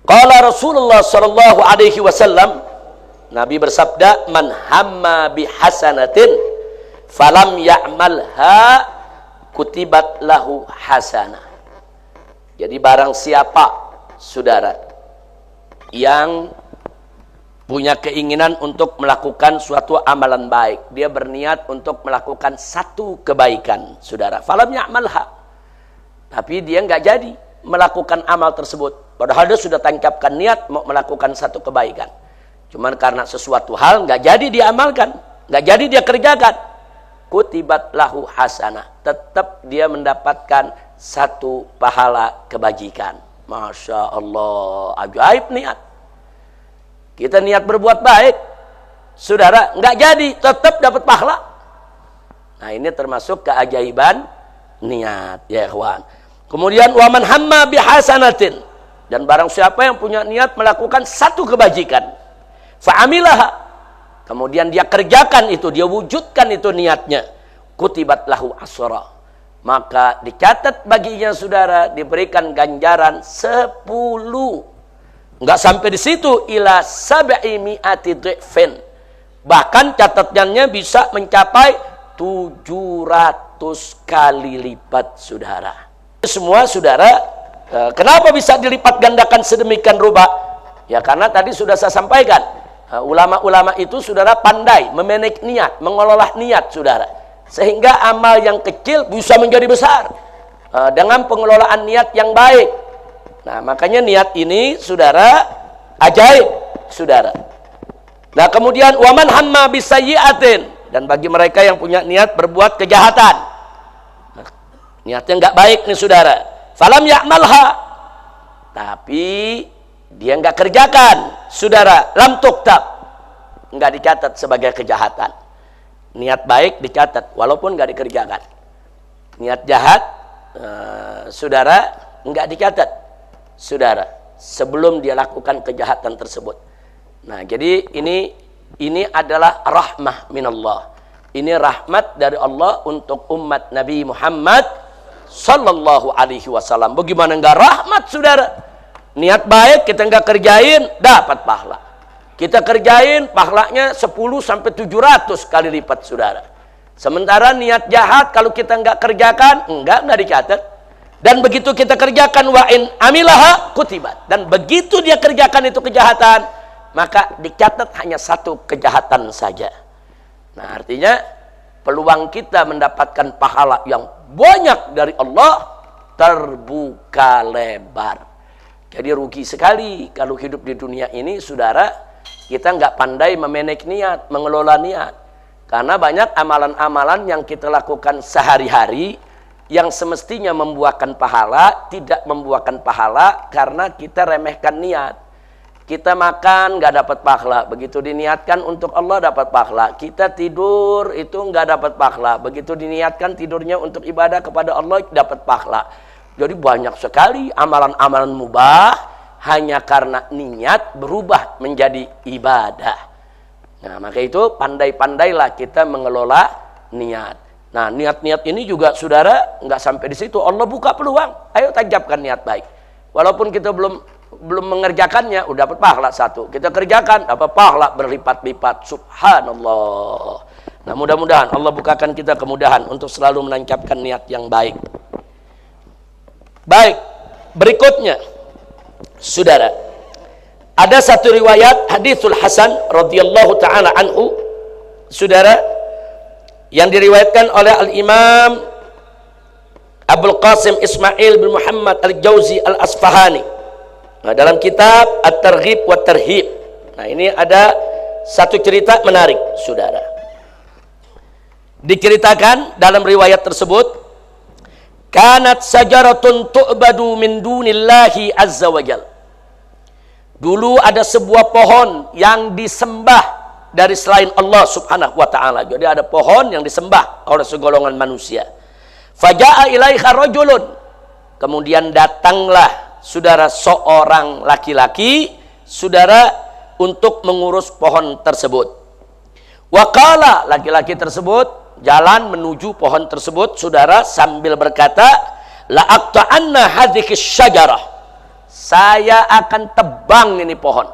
qala Rasulullah sallallahu alaihi wasallam, Nabi bersabda, man hamma bihasanatin falam ya'malha kutibat lahu hasanah. Jadi barang siapa, saudara, yang punya keinginan untuk melakukan suatu amalan baik, dia berniat untuk melakukan satu kebaikan, saudara, falam ya'malha, tapi dia nggak jadi melakukan amal tersebut, padahal dia sudah tancapkan niat mau melakukan satu kebaikan, cuman karena sesuatu hal nggak jadi diamalkan, nggak jadi dia kerjakan, kutibat lahu hasanah, tetap dia mendapatkan satu pahala kebajikan. Masya Allah, ajaib niat. Kita niat berbuat baik, saudara, nggak jadi, tetap dapat pahala. Nah, ini termasuk keajaiban niat, ya kawan. Kemudian waman hamma bihasanatin, dan barang siapa yang punya niat melakukan satu kebajikan, fa'amilaha, kemudian dia kerjakan itu, dia wujudkan itu niatnya, kutibat lahu asra, maka dicatat baginya, saudara, diberikan ganjaran 10 Enggak sampai di situ, ila sab'i mi'ati dhi'fin. Bahkan catatannya bisa mencapai 700 kali lipat, saudara. Semua saudara, kenapa bisa dilipat gandakan sedemikian rupa? Ya karena tadi sudah saya sampaikan, ulama-ulama itu saudara pandai memanage niat, mengelola niat saudara, sehingga amal yang kecil bisa menjadi besar dengan pengelolaan niat yang baik. Nah makanya niat ini saudara ajaib saudara. Nah kemudian waman hamma bisayyi'atin, dan bagi mereka yang punya niat berbuat kejahatan, niatnya nggak baik nih saudara, falam ya'malha, tapi dia nggak kerjakan saudara, lam tuktab, nggak dicatat sebagai kejahatan. Niat baik dicatat walaupun nggak dikerjakan. Niat jahat saudara nggak dicatat saudara sebelum dia lakukan kejahatan tersebut. Nah jadi ini adalah rahmah minallah. Ini rahmat dari Allah untuk umat Nabi Muhammad sallallahu alaihi wasallam. Bagaimana enggak rahmat saudara? Niat baik kita enggak kerjain, dapat pahala. Kita kerjain, pahalanya 10 sampai 700 kali lipat saudara. Sementara niat jahat kalau kita enggak kerjakan, enggak dicatat. Dan begitu kita kerjakan, wa in amilaha kutibat, dan begitu dia kerjakan itu kejahatan, maka dicatat hanya satu kejahatan saja. Nah artinya peluang kita mendapatkan pahala yang banyak dari Allah terbuka lebar. Jadi rugi sekali kalau hidup di dunia ini saudara, kita nggak pandai memanage niat, mengelola niat. Karena banyak amalan-amalan yang kita lakukan sehari-hari yang semestinya membuahkan pahala, tidak membuahkan pahala karena kita remehkan niat. Kita makan nggak dapat pahala, begitu diniatkan untuk Allah dapat pahala. Kita tidur itu nggak dapat pahala, begitu diniatkan tidurnya untuk ibadah kepada Allah dapat pahala. Jadi banyak sekali amalan-amalan mubah hanya karena niat berubah menjadi ibadah. Nah maka itu pandai-pandailah kita mengelola niat. Nah niat-niat ini juga saudara nggak sampai di situ, Allah buka peluang. Ayo tajamkan niat baik. Walaupun kita belum mengerjakannya, udah dapat pahala satu. Kita kerjakan, dapat pahala berlipat-lipat. Subhanallah. Nah mudah-mudahan Allah bukakan kita kemudahan untuk selalu menancapkan niat yang baik. Baik, berikutnya saudara, ada satu riwayat haditsul Hasan radhiyallahu taala anhu saudara, yang diriwayatkan oleh Al-Imam Abdul Qasim Ismail bin Muhammad Al-Jauzi Al-Asfahani. Nah, dalam kitab At-Targhib wa Tarhib. Nah, ini ada satu cerita menarik, saudara. Diceritakan dalam riwayat tersebut, kanat sajaratun tu'badu min dunillahi azza wajal. Dulu ada sebuah pohon yang disembah dari selain Allah subhanahu wa ta'ala. Jadi ada pohon yang disembah oleh segolongan manusia. Faja'a ilaiha rajulun, kemudian datanglah saudara seorang laki-laki saudara untuk mengurus pohon tersebut. Waqala, laki-laki tersebut jalan menuju pohon tersebut saudara sambil berkata, la aqta'anna hadhihi syajarah, saya akan tebang ini pohon.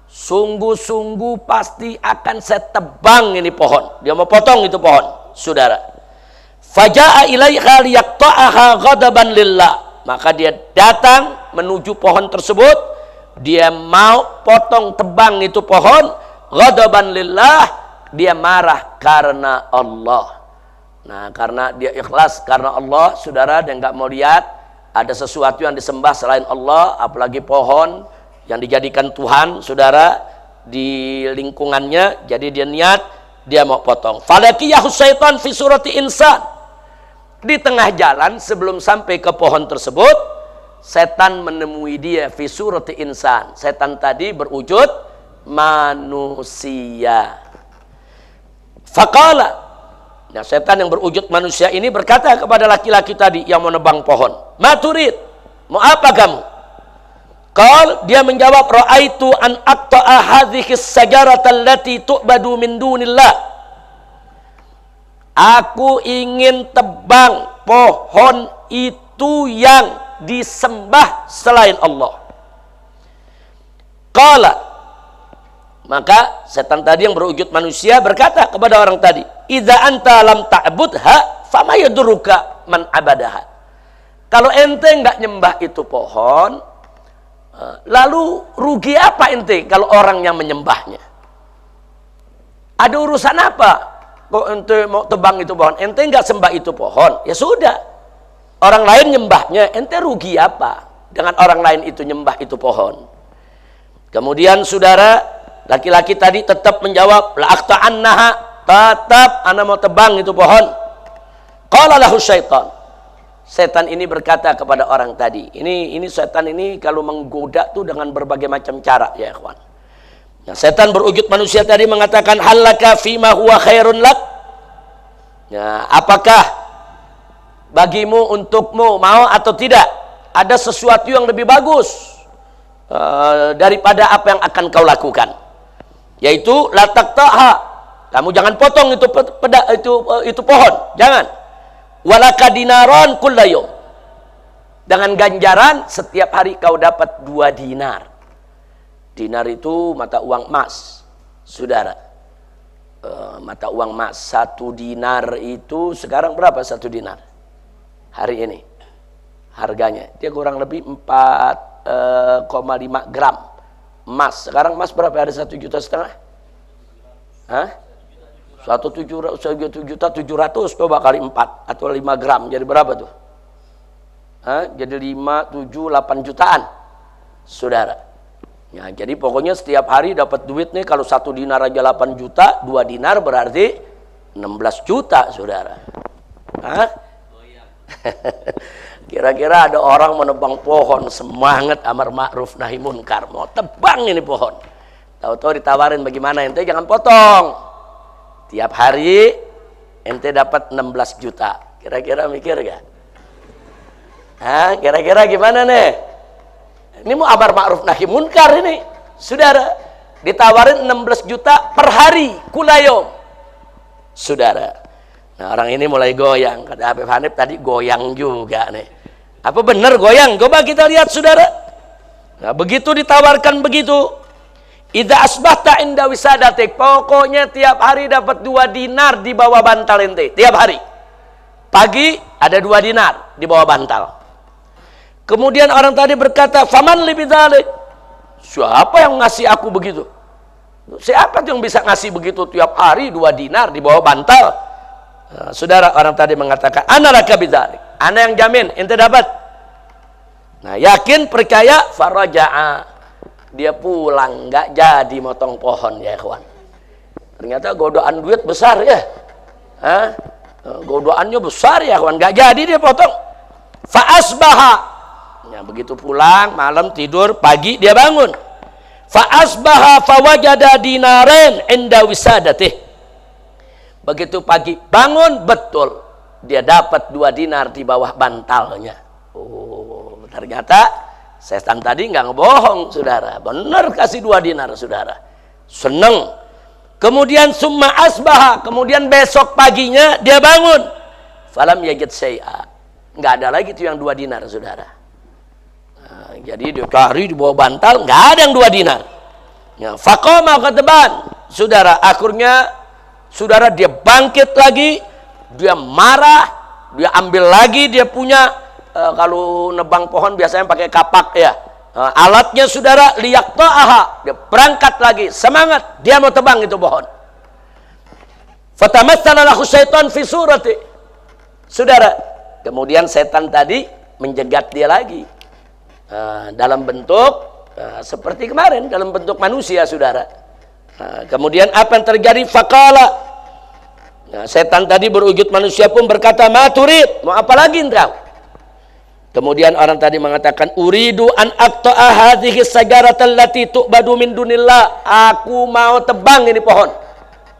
Sungguh-sungguh pasti akan saya tebang ini pohon. Dia mau potong itu pohon saudara. Faja'a ilaiha liyaqta'aha ghadaban lillah, maka dia datang menuju pohon tersebut, dia mau potong tebang itu pohon ghadaban lillah, dia marah karena Allah. Nah karena dia ikhlas karena Allah saudara, dia nggak mau lihat ada sesuatu yang disembah selain Allah, apalagi pohon yang dijadikan Tuhan saudara di lingkungannya. Jadi dia niat dia mau potong. Falakiyahu syaitan fi surati insan, di tengah jalan sebelum sampai ke pohon tersebut, setan menemui dia fi surati insan. Setan tadi berwujud manusia. Faqala, nah setan yang berwujud manusia ini berkata kepada laki-laki tadi yang mau nebang pohon, maturid, mau apa kamu? Qal, dia menjawab, ra'aitu an aqta'a hadhihi as-sajarata allati tu'badu min dunillah. Aku ingin tebang pohon itu yang disembah selain Allah. Qala, maka setan tadi yang berwujud manusia berkata kepada orang tadi, idza anta lam ta'budha fama yadurruka man abadaha. Kalau ente nggak nyembah itu pohon, lalu rugi apa ente kalau orang yang menyembahnya? Ada urusan apa? Kok ente mau tebang itu pohon? Ente nggak sembah itu pohon, ya sudah. Orang lain nyembahnya, ente rugi apa dengan orang lain itu nyembah itu pohon? Kemudian saudara, laki-laki tadi tetap menjawab, la aqta'annaha, tetap ana mau tebang itu pohon. Qala lahu syaitan. Setan ini berkata kepada orang tadi, ini setan ini kalau menggoda tuh dengan berbagai macam cara ya ikhwan. Nah, setan berwujud manusia tadi mengatakan, halaka fima huwa khairun lak. Nah, apakah bagimu, untukmu, mau atau tidak, ada sesuatu yang lebih bagus daripada apa yang akan kau lakukan, yaitu la taqtaha, kamu jangan potong itu pohon, jangan. Walaka dinaron kullayum, dengan ganjaran setiap hari kau dapat 2 dinar. Dinar itu mata uang emas, saudara. Mata uang emas 1 dinar itu sekarang berapa 1 dinar? Hari ini harganya dia kurang lebih 4,5 gram emas. Sekarang emas berapa? Ada 1,5 juta? Hah? 1,700 coba kali 4 atau 5 gram jadi berapa tuh? Jadi 5, 7, 8 jutaan, saudara. Ya, jadi pokoknya setiap hari dapat duit nih. Kalau 1 dinar aja 8 juta, 2 dinar berarti 16 juta, saudara. Kira-kira ada orang menebang pohon, semangat amar ma'ruf nahi munkar, mau tebang ini pohon. Tahu-tahu ditawarin, bagaimana ente jangan potong. Tiap hari ente dapat 16 juta. Kira-kira mikir gak? Kira-kira gimana nih? Ini mau amar ma'ruf nahi munkar ini, saudara. Ditawarin 16 juta per hari, kulayom, saudara. Nah, orang ini mulai goyang. Kata Habib Hanif tadi, goyang juga nih. Apa benar goyang? Coba kita lihat, saudara. Nah, begitu ditawarkan begitu, idza asbahta inda wisadatik, pokoknya tiap hari dapat 2 dinar di bawah bantal ente. Tiap hari pagi ada 2 dinar di bawah bantal. Kemudian orang tadi berkata, faman li bidzalik, siapa yang ngasih aku begitu? Siapa yang bisa ngasih begitu tiap hari 2 dinar di bawah bantal? Nah, saudara, orang tadi mengatakan, ana laka bidzalik, ana yang jamin ente dapat. Nah, yakin, percaya, faraja'a, dia pulang, nggak jadi motong pohon ya ikhwan. Ternyata godaan duit besar ya, godaannya besar ya ikhwan, nggak jadi dia potong. Fa'asbaha, ya begitu pulang malam tidur, pagi dia bangun. Fa'asbaha fawajada dinaren inda wisadatih. Begitu pagi bangun, betul dia dapat 2 dinar di bawah bantalnya. Oh, ternyata setan tadi nggak ngebohong, saudara. Benar kasih 2 dinar, saudara. Seneng. Kemudian summa asbaha, kemudian besok paginya dia bangun. Falam yajid syai'a. Nggak ada lagi tuh yang 2 dinar, saudara. Nah, jadi dia cari di bawah bantal, nggak ada yang 2 dinar. Ya, faqama kataban, saudara. Akhirnya, saudara, dia bangkit lagi, dia marah, dia ambil lagi, dia punya kalau nebang pohon biasanya pakai kapak ya. Alatnya, saudara, liyaqta'aha, dia berangkat lagi, semangat, dia mau tebang itu pohon. Fatamatsala lahu syaitan fi surati. Saudara, kemudian setan tadi menjegat dia lagi dalam bentuk seperti kemarin, dalam bentuk manusia, saudara. Kemudian apa yang terjadi? Faqala, setan tadi berwujud manusia pun berkata, ma turid, mau apa lagi engkau? Kemudian orang tadi mengatakan, uridu an aqta'a hadhihi sajarata allati tu'badu min dunillah. Aku mau tebang ini pohon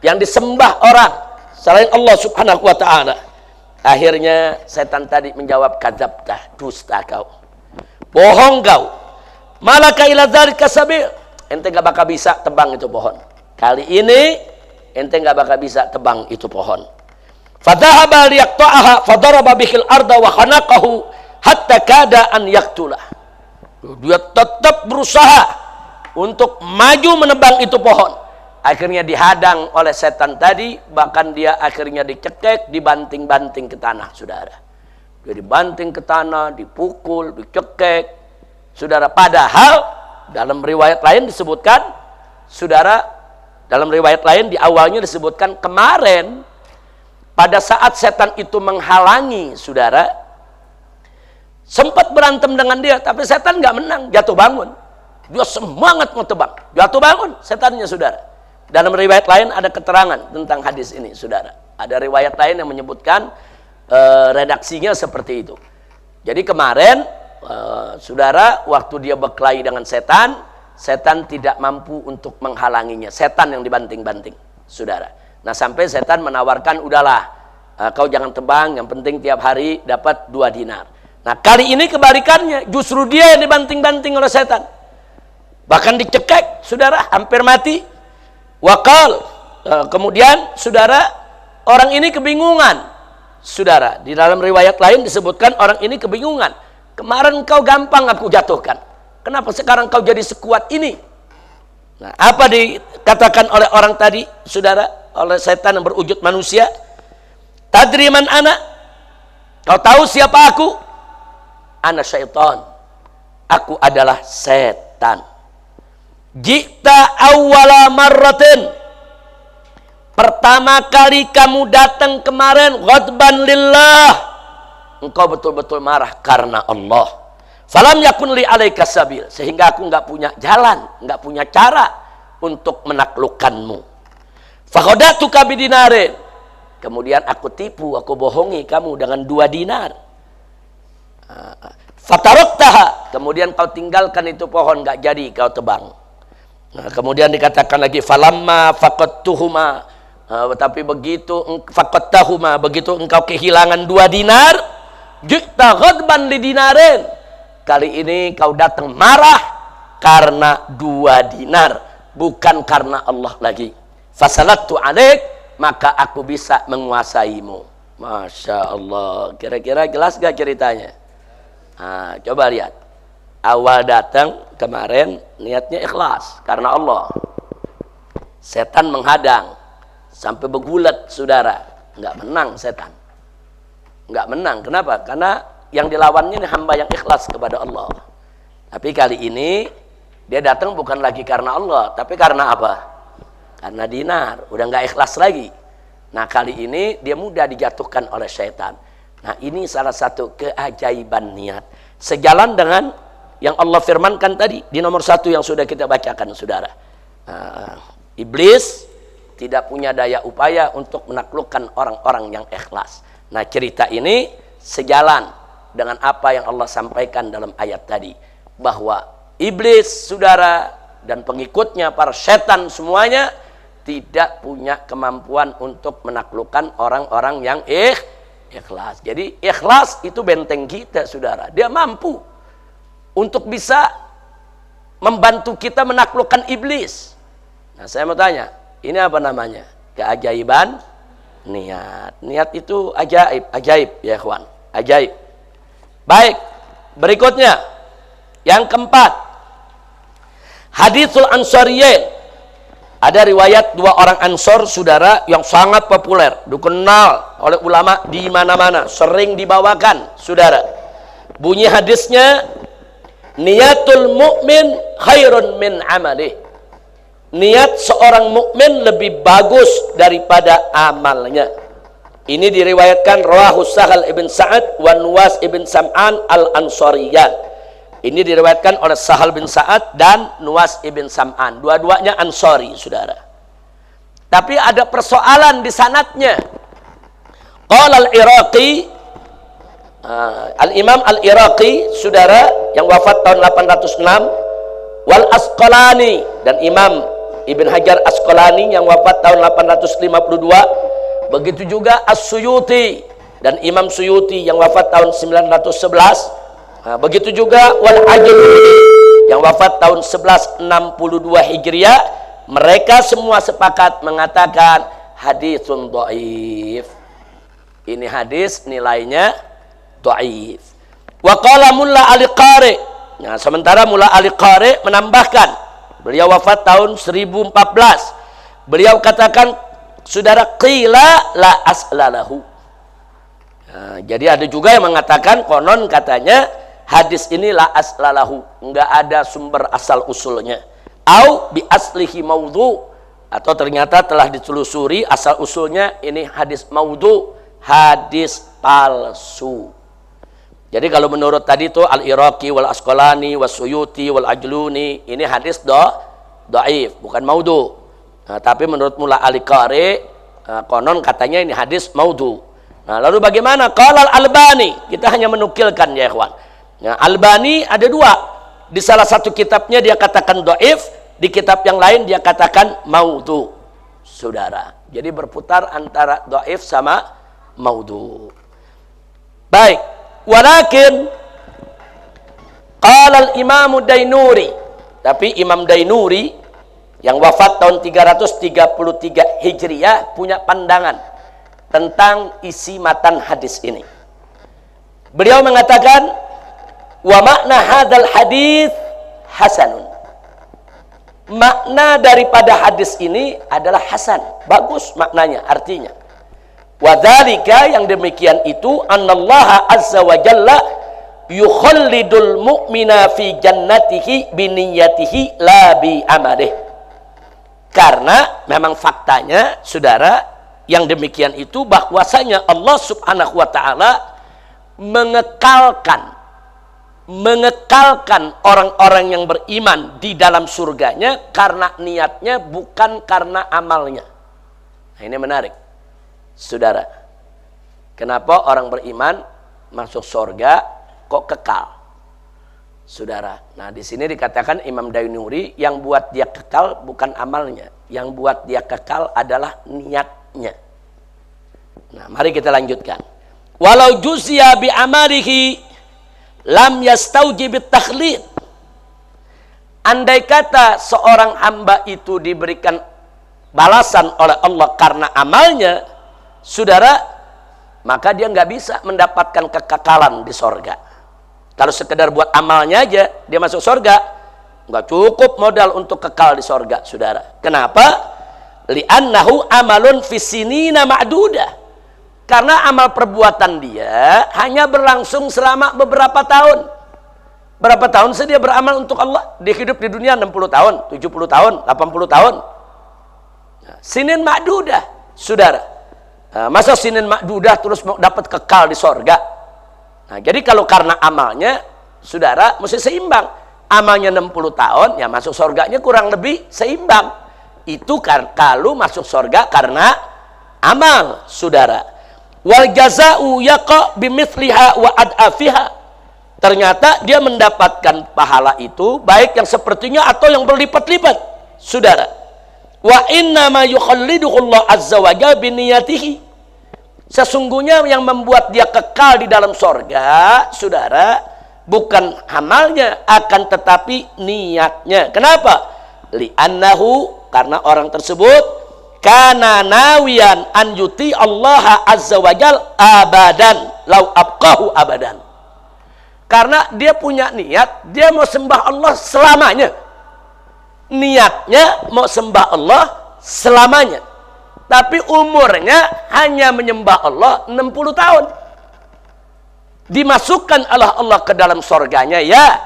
yang disembah orang selain Allah Subhanahu wa taala. Akhirnya setan tadi menjawab, kadzabta, dusta kau, bohong kau. Malaka ila dzalika sabil, ente enggak bakal bisa tebang itu pohon. Kali ini ente enggak bakal bisa tebang itu pohon. Fadhahaba liyaqta'aha fadaraba bihil arda wa khanaqahu hatta kada an yaktulah. Dia tetap berusaha untuk maju menebang itu pohon. Akhirnya dihadang oleh setan tadi, bahkan dia akhirnya dicekek, dibanting-banting ke tanah, saudara. Dia dibanting ke tanah, dipukul, dicekek, saudara. Padahal dalam riwayat lain disebutkan, saudara, dalam riwayat lain di awalnya disebutkan kemarin pada saat setan itu menghalangi, saudara, sempat berantem dengan dia, tapi setan nggak menang, jatuh bangun. Dia semangat mau tebang, jatuh bangun setannya, saudara. Dalam riwayat lain ada keterangan tentang hadis ini, saudara. Ada riwayat lain yang menyebutkan redaksinya seperti itu. Jadi kemarin, saudara, waktu dia berkelahi dengan setan, setan tidak mampu untuk menghalanginya. Setan yang dibanting-banting, saudara. Nah, sampai setan menawarkan, udahlah, kau jangan tebang, yang penting tiap hari dapat 2 dinar. Nah, kali ini kebalikannya, justru dia yang dibanting-banting oleh setan. Bahkan dicekek, saudara, hampir mati. Wakal, kemudian, saudara, orang ini kebingungan, saudara. Di dalam riwayat lain disebutkan orang ini kebingungan. Kemarin kau gampang aku jatuhkan, kenapa sekarang kau jadi sekuat ini? Nah, apa dikatakan oleh orang tadi, saudara, oleh setan yang berwujud manusia? Tadri man ana? Kau tahu siapa aku? Ana syaitan. Aku adalah setan. Jikta awwala marratin. Pertama kali kamu datang kemarin ghadban lillah. Engkau betul-betul marah karena Allah. Falam yakun li alaika sabil. Sehingga aku enggak punya jalan, enggak punya cara untuk menaklukkanmu. Fakhadatuka bidinarin. Kemudian aku tipu, aku bohongi kamu dengan 2 dinar. Fataraktaha. Kemudian kau tinggalkan itu pohon, enggak jadi kau tebang. Nah, kemudian dikatakan lagi falamma faqadtuhuma, tapi begitu faqadtahuma, begitu engkau kehilangan 2 dinar, jikta ghadban lidinarin. Kali ini kau datang marah karena 2 dinar, bukan karena Allah lagi. Fasalatu alaik, maka aku bisa menguasaimu. Masya Allah. Kira-kira jelas gak ceritanya? Nah, coba lihat. Awal datang kemarin niatnya ikhlas karena Allah. Setan menghadang sampai bergulat, saudara. Nggak menang setan. Nggak menang. Kenapa? Karena yang dilawannya ini hamba yang ikhlas kepada Allah. Tapi kali ini dia datang bukan lagi karena Allah, tapi karena apa? Karena dinar. Udah nggak ikhlas lagi. Nah, kali ini dia mudah dijatuhkan oleh setan. Nah, ini salah satu keajaiban niat. Sejalan dengan yang Allah firmankan tadi di nomor 1 yang sudah kita bacakan, saudara. Iblis tidak punya daya upaya untuk menaklukkan orang-orang yang ikhlas. Nah, cerita ini sejalan dengan apa yang Allah sampaikan dalam ayat tadi, bahwa iblis, saudara, dan pengikutnya, para setan semuanya tidak punya kemampuan untuk menaklukkan orang-orang yang ikhlas. Jadi ikhlas itu benteng kita, saudara. Dia mampu untuk bisa membantu kita menaklukkan iblis. Nah, saya mau tanya, ini apa namanya? Keajaiban niat. Niat itu ajaib ya ikhwan, ajaib. Baik, berikutnya yang keempat, haditsul ansariyin. Ada riwayat 2 orang Ansor, saudara, yang sangat populer, dikenal oleh ulama di mana-mana, sering dibawakan, saudara. Bunyi hadisnya, niatul mu'min khairun min amalih. Niat seorang mukmin lebih bagus daripada amalnya. Ini diriwayatkan rawahu Sahal ibn Sa'ad wa Nuwas ibn Sam'an al-Ansariyan. Ini diriwayatkan oleh Sahal bin Sa'ad dan Nuwas ibn Sam'an. Dua-duanya Ansari, saudara. Tapi ada persoalan di sanadnya. Qala al-Iraqi, Al-Imam Al-Iraqi, saudara, yang wafat tahun 806, wal Asqalani, dan Imam Ibn Hajar Asqalani yang wafat tahun 852, begitu juga As-Suyuti dan Imam Suyuti yang wafat tahun 911, begitu juga wal Ajli yang wafat tahun 1162 Hijriah. Mereka semua sepakat mengatakan haditsun dhaif. Ini hadis nilainya dhaif. Wa qala Mulla Ali Qari. Nah, sementara Mulla Ali Qari menambahkan Beliau wafat tahun 1014. Beliau katakan, saudara, qila la aslalahu. Nah, jadi ada juga yang mengatakan, konon katanya hadis ini la aslalahu, enggak ada sumber asal usulnya. Au bi aslihi maudhu, atau ternyata telah ditelusuri asal usulnya ini hadis maudhu, hadis palsu. Jadi kalau menurut tadi itu Al-Iraqi wal Asqalani was-Suyuti wal Ajluni, ini hadis dhaif, bukan maudhu. Nah, tapi menurut Mullah Al-Qari, konon katanya ini hadis maudhu. Nah, lalu bagaimana? Qala Al-Albani, kita hanya menukilkan ya ikhwan. Nah, Albani ada dua. Di salah satu kitabnya dia katakan dhaif, di kitab yang lain dia katakan maudhu. Saudara, jadi berputar antara dhaif sama maudhu. Baik, walakin qala al-Imam Dainuri, tapi Imam Dainuri yang wafat tahun 333 Hijriah punya pandangan tentang isi matan hadis ini. Beliau mengatakan, wa makna hadzal hadis hasanun. Makna daripada hadis ini adalah hasan, bagus maknanya, artinya. Wa dzalika, yang demikian itu, annallaha azza wa jalla yukhallidul mu'mina fi jannatihi bi niyyatihi la bi amalih. Karena memang faktanya, saudara, yang demikian itu bahwasanya Allah Subhanahu wa taala mengekalkan orang-orang yang beriman di dalam surganya karena niatnya, bukan karena amalnya. Nah, ini menarik, saudara. Kenapa orang beriman masuk surga kok kekal, saudara? Nah, di sini dikatakan Imam Dainuri, yang buat dia kekal bukan amalnya, yang buat dia kekal adalah niatnya. Nah, mari kita lanjutkan. Walau juzya bi amalihi lam yastaujib at-takhlid. Andai kata seorang hamba itu diberikan balasan oleh Allah karena amalnya, saudara, maka dia nggak bisa mendapatkan kekekalan di sorga. Kalau sekedar buat amalnya aja dia masuk sorga, nggak cukup modal untuk kekal di sorga, saudara. Kenapa? Li'annahu amalun fisinina ma'dudah. Karena amal perbuatan dia hanya berlangsung selama beberapa tahun. Berapa tahun sih dia beramal untuk Allah? Dia hidup di dunia 60 tahun, 70 tahun, 80 tahun. Nah, sinin ma'dudah, saudara. Nah, masa sinin ma'dudah terus mau dapat kekal di sorga? Nah, jadi kalau karena amalnya, saudara, mesti seimbang. Amalnya 60 tahun, ya masuk sorganya kurang lebih seimbang. Itu kalau masuk sorga karena amal, saudara. Wal jaza'u yaqa bimithliha wa ad'afiha. Ternyata dia mendapatkan pahala itu baik yang sepertinya atau yang berlipat-lipat, saudara. Wa inna ma yukhalliduhu Allah azza wa jalla biniyatihi. Sesungguhnya yang membuat dia kekal di dalam sorga, saudara, bukan amalnya, akan tetapi niatnya. Kenapa? Li'annahu, karena orang tersebut kana nawiyan an yuti Allah azza wa jal abadan lau abqahu abadan. Karena dia punya niat, dia mau sembah Allah selamanya. Niatnya mau sembah Allah selamanya. Tapi umurnya hanya menyembah Allah 60 tahun. Dimasukkan Allah ke dalam surganya, ya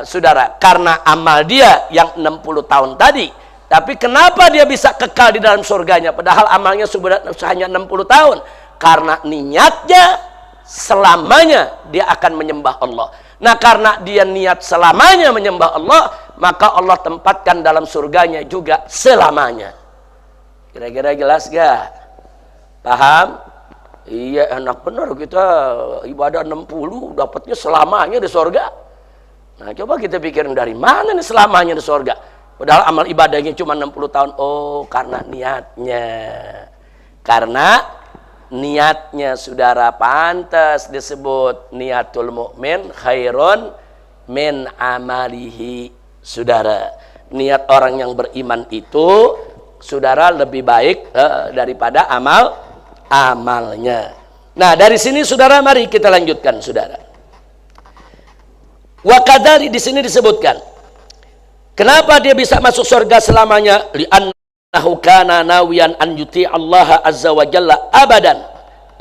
saudara, karena amal dia yang 60 tahun tadi. Tapi kenapa dia bisa kekal di dalam surganya padahal amalnya hanya 60 tahun? Karena niatnya selamanya dia akan menyembah Allah. Nah, karena dia niat selamanya menyembah Allah, maka Allah tempatkan dalam surganya juga selamanya. Kira-kira jelas gak? Paham? Iya, enak benar kita ibadah 60 dapatnya selamanya di surga. Nah, coba kita pikirin dari mana nih selamanya di surga? Padahal amal ibadahnya cuma 60 tahun. Oh, karena niatnya. Karena niatnya, saudara, pantas disebut niatul mukmin khairun min amalihi. Saudara, niat orang yang beriman itu, saudara, lebih baik daripada amalnya. Nah, dari sini, saudara, mari kita lanjutkan, saudara. Wa kadari, di sini disebutkan Kenapa dia bisa masuk surga selamanya? Li'annahu kana nawiyan an yuti Allah azza wa jalla abadan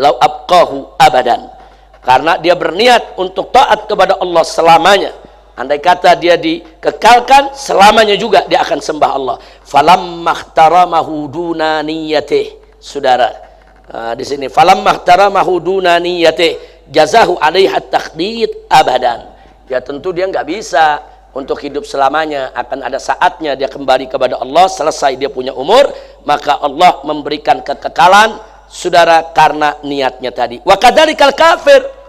lau abqahu abadan. Karena dia berniat untuk taat kepada Allah selamanya. Andai kata dia dikekalkan, selamanya juga dia akan sembah Allah. Falammakhtaramahu duna niyatih. Saudara, di sini falammakhtaramahu duna niyatih jazahu alaiha takhdid abadan. Ya tentu dia nggak bisa untuk hidup selamanya, akan ada saatnya dia kembali kepada Allah. Selesai dia punya umur, maka Allah memberikan kekekalan, saudara, karena niatnya tadi. Wa kadzalikal kafir.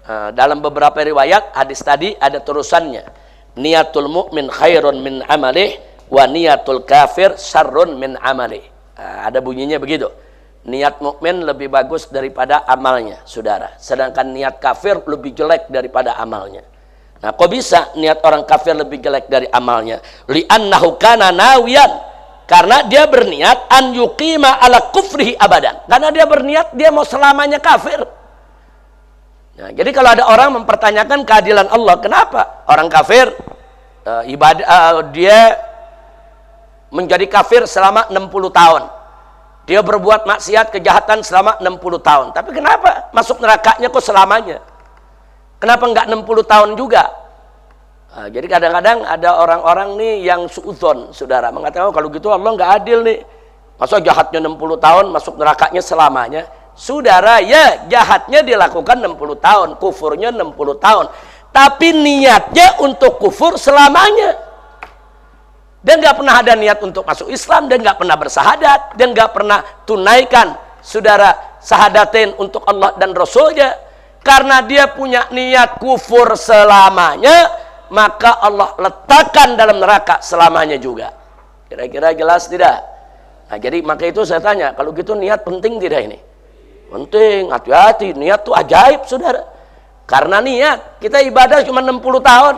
Dalam beberapa riwayat hadis tadi ada terusannya, niatul mu'min khairun min amalih wa niatul kafir syarrun min amalih. Ada bunyinya begitu. Niat mukmin lebih bagus daripada amalnya, saudara, sedangkan niat kafir lebih jelek daripada amalnya. Nah, kok bisa niat orang kafir lebih jelek dari amalnya? Li'annahu kana nawiyan, karena dia berniat an yuqima ala kufrihi abadan, karena dia berniat dia mau selamanya kafir. Nah, jadi kalau ada orang mempertanyakan keadilan Allah, kenapa orang kafir dia menjadi kafir selama 60 tahun, dia berbuat maksiat kejahatan selama 60 tahun, tapi kenapa masuk nerakanya kok selamanya? Kenapa enggak 60 tahun juga? Jadi kadang-kadang ada orang-orang nih yang suudzon, saudara, mengatakan, oh, kalau gitu Allah enggak adil nih, masa jahatnya 60 tahun masuk nerakanya selamanya? Saudara, ya jahatnya dilakukan 60 tahun, kufurnya 60 tahun, tapi niatnya untuk kufur selamanya. Dia nggak pernah ada niat untuk masuk Islam, dia nggak pernah bersahadat, dia nggak pernah tunaikan, saudara, sahadatain untuk Allah dan Rasulnya. Karena dia punya niat kufur selamanya, maka Allah letakkan dalam neraka selamanya juga. Kira-kira jelas tidak? Nah, jadi maka itu saya tanya, kalau gitu niat penting tidak ini? Penting, hati-hati, niat itu ajaib, saudara. Karena niat, kita ibadah cuma 60 tahun.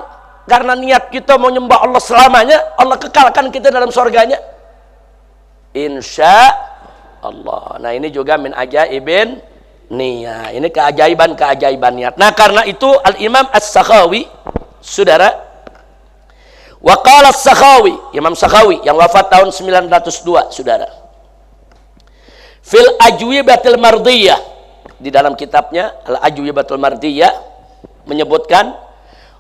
Karena niat kita mau nyembah Allah selamanya, Allah kekalkan kita dalam surganya. Insya Allah. Nah, ini juga min ajaibin niat. Ini keajaiban niat. Nah, karena itu Al-Imam As-Sakhawi, saudara, wa qala As-Sakhawi, Imam Sakhawi yang wafat tahun 902, saudara, fil ajwibatil mardiyah, di dalam kitabnya Al Ajwibatul Mardiyah menyebutkan,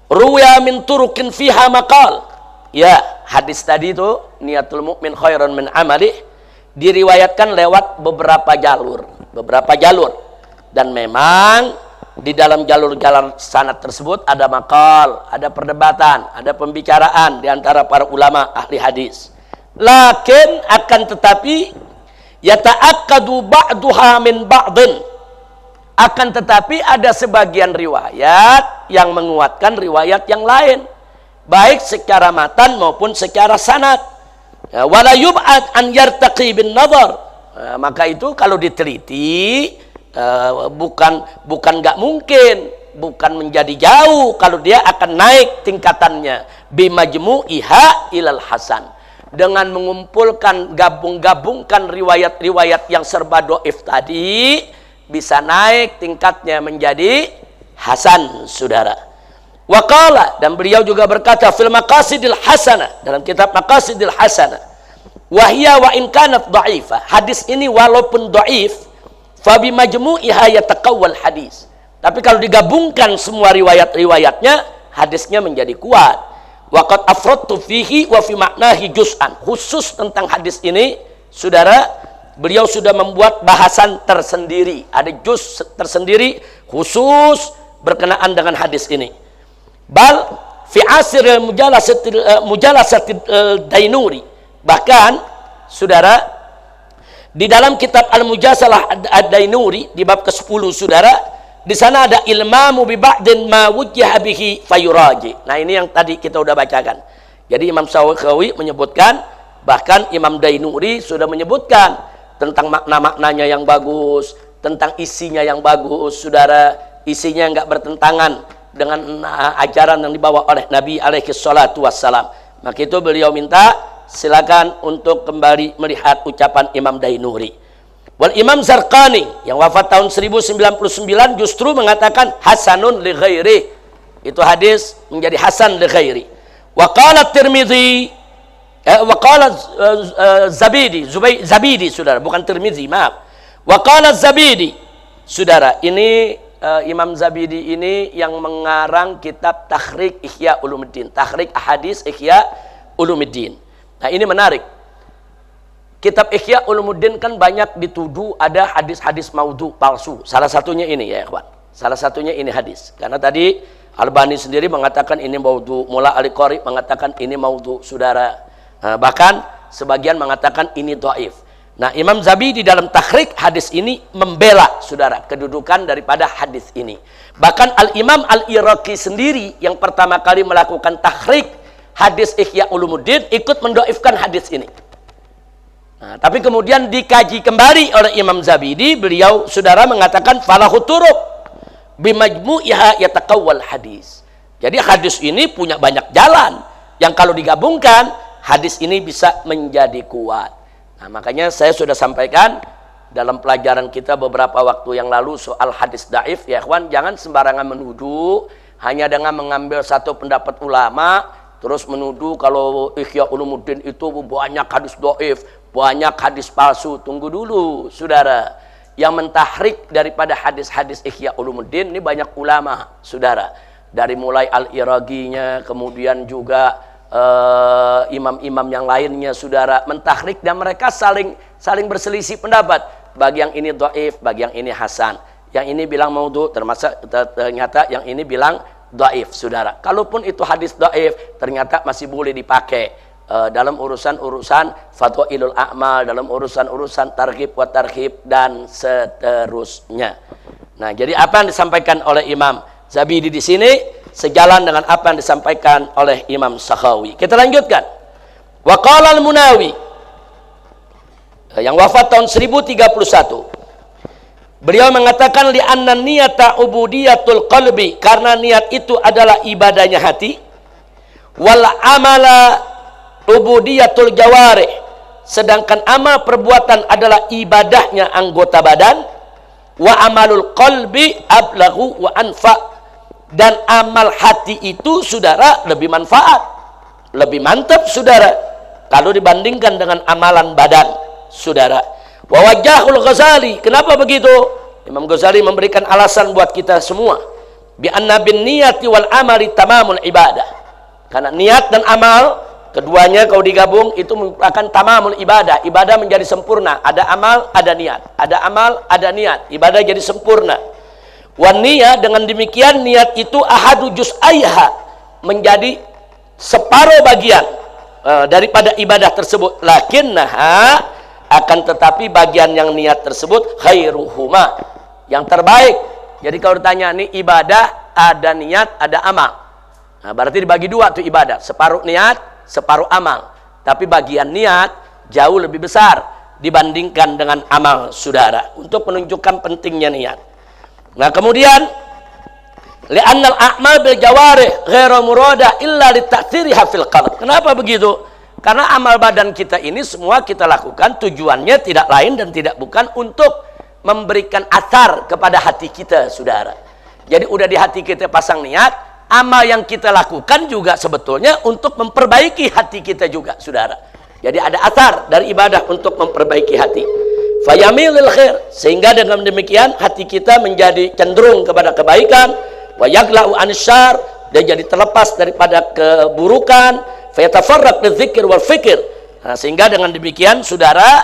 ruya min turukin fiha maqal. Ya, hadis tadi itu niatul mu'min khairun min amalih diriwayatkan lewat beberapa jalur, dan memang di dalam jalur-jalur sanad tersebut ada maqal, ada perdebatan, ada pembicaraan di antara para ulama ahli hadis. Lakin akan tetapi yata'akkadu ba'duha min ba'din, akan tetapi ada sebagian riwayat yang menguatkan riwayat yang lain, baik secara matan maupun secara sanad. Wala yub'ad an yartaqi bin nazar. Maka itu kalau diteliti, bukan nggak mungkin, bukan menjadi jauh kalau dia akan naik tingkatannya bimajmu'iha ilal hasan, dengan mengumpulkan, gabungkan riwayat-riwayat yang serba dhaif tadi, bisa naik tingkatnya menjadi hasan, saudara. Waqala, dan beliau juga berkata fil maqasidil hasanah, dalam kitab maqasidil hasanah, wahya wa in kanat dha'ifah, hadis ini walaupun dhaif, fa bi majmu'iha yataqawwal hadis, tapi kalau digabungkan semua riwayat-riwayatnya, hadisnya menjadi kuat. Waqad afradtu fihi wa fi maknahi juz'an, khusus tentang hadis ini, saudara, beliau sudah membuat bahasan tersendiri, ada juz tersendiri khusus berkenaan dengan hadis ini. Bal fi asir mujalasatil Dainuri, bahkan saudara, di dalam kitab Al-Mujasalah Ad-Dainuri di bab ke-10, saudara, di sana ada ilmamu bi ba'din ma wujjiha bihi fayuraji. Nah, ini yang tadi kita udah bacakan. Jadi Imam Sakhawi menyebutkan, bahkan Imam Dainuri sudah menyebutkan tentang makna-maknanya yang bagus, tentang isinya yang bagus, saudara, isinya enggak bertentangan dengan ajaran yang dibawa oleh Nabi alaihi salatu wassalam. Maka itu beliau minta silakan untuk kembali melihat ucapan Imam Dainuri. Wal Imam Zarqani yang wafat tahun 1099 justru mengatakan hasanun li ghairi. Itu hadis menjadi hasan li ghairi. Wa qala Tirmidzi, wa qala Zabidi, saudara, bukan Tirmidzi, maaf. Wa qala Zabidi, saudara, ini Imam Zabidi ini yang mengarang kitab Takhrik Ihya Ulumuddin, Takhrik Ahadits Ihya Ulumuddin. Nah, ini menarik. Kitab Ihya Ulumuddin kan banyak dituduh ada hadis-hadis maudhu, palsu. Salah satunya ini ya, ikhwan. Salah satunya ini hadis. Karena tadi Albani sendiri mengatakan ini maudhu, Mula Al-Qari mengatakan ini maudhu, saudara. Bahkan sebagian mengatakan ini dhaif. Nah, Imam Zabidi dalam takhrik hadis ini membela, saudara, kedudukan daripada hadis ini. Bahkan Al-Imam Al-Iraqi sendiri yang pertama kali melakukan takhrik hadis Ihya Ulumuddin ikut mendoifkan hadis ini. Nah, tapi kemudian dikaji kembali oleh Imam Zabidi, beliau, saudara, mengatakan falahu turuq bimajmu'iha yataqawwal hadis. Jadi hadis ini punya banyak jalan yang kalau digabungkan hadis ini bisa menjadi kuat. Nah, makanya saya sudah sampaikan dalam pelajaran kita beberapa waktu yang lalu soal hadis dhaif, ya ikhwan, jangan sembarangan menuduh hanya dengan mengambil satu pendapat ulama terus menuduh kalau Ihya Ulumuddin itu banyak hadis dhaif, banyak hadis palsu. Tunggu dulu, saudara. Yang mentahrik daripada hadis-hadis Ihya Ulumuddin ini banyak ulama, saudara. Dari mulai Al-Iraqinya, kemudian juga imam-imam yang lainnya, saudara, mentahrik, dan mereka saling berselisih pendapat. Bagi yang ini dhaif, bagi yang ini hasan. Yang ini bilang maudhu, ternyata yang ini bilang dhaif, saudara. Kalaupun itu hadis dhaif, ternyata masih boleh dipakai dalam urusan-urusan fadhailul a'mal, dalam urusan-urusan targhib wa tarhib dan seterusnya. Nah, jadi apa yang disampaikan oleh Imam Zabidi di sini sejalan dengan apa yang disampaikan oleh Imam Sakhawi. Kita lanjutkan. Wa qala al-Munawi yang wafat tahun 1031. Beliau mengatakan li anna niyata ubudiyatul qalbi, karena niat itu adalah ibadahnya hati, wal amala ubudiyatul jawarih, sedangkan amal perbuatan adalah ibadahnya anggota badan, wa amalul qalbi ablaghu wa anfa, dan amal hati itu, saudara, lebih manfaat, lebih mantap, saudara, kalau dibandingkan dengan amalan badan, saudara. Wa wajahul Ghazali, kenapa begitu? Imam Ghazali memberikan alasan buat kita semua, bi anna bin niyati wal amali tamamul ibadah, karena niat dan amal keduanya kalau digabung itu merupakan tamamul ibadah. Ibadah menjadi sempurna. Ada amal, ada niat. Ada amal, ada niat. Ibadah jadi sempurna. Wan niyah, dengan demikian niat itu ahadu juz'aiha, menjadi separuh bagian daripada ibadah tersebut. Lakinnaha, akan tetapi bagian yang niat tersebut khairuhuma, yang terbaik. Jadi kalau ditanya nih ibadah, ada niat, ada amal. Nah, berarti dibagi dua tuh ibadah. Separuh niat, separuh amal. Tapi bagian niat jauh lebih besar dibandingkan dengan amal, saudara, untuk menunjukkan pentingnya niat. Nah, kemudian li'annal a'mal bil jawarih ghairu murada illa litaktsiriha fil qalb. Kenapa begitu? Karena amal badan kita ini semua kita lakukan tujuannya tidak lain dan tidak bukan untuk memberikan athar kepada hati kita, saudara. Jadi udah di hati kita pasang niat, amal yang kita lakukan juga sebetulnya untuk memperbaiki hati kita juga, saudara. Jadi ada athar dari ibadah untuk memperbaiki hati. Fayamilil khair, sehingga dengan demikian hati kita menjadi cenderung kepada kebaikan. Wa yagla'u ansyar, dia jadi terlepas daripada keburukan. Fayatafarraq lidzikr wal fikir. Nah, sehingga dengan demikian, saudara,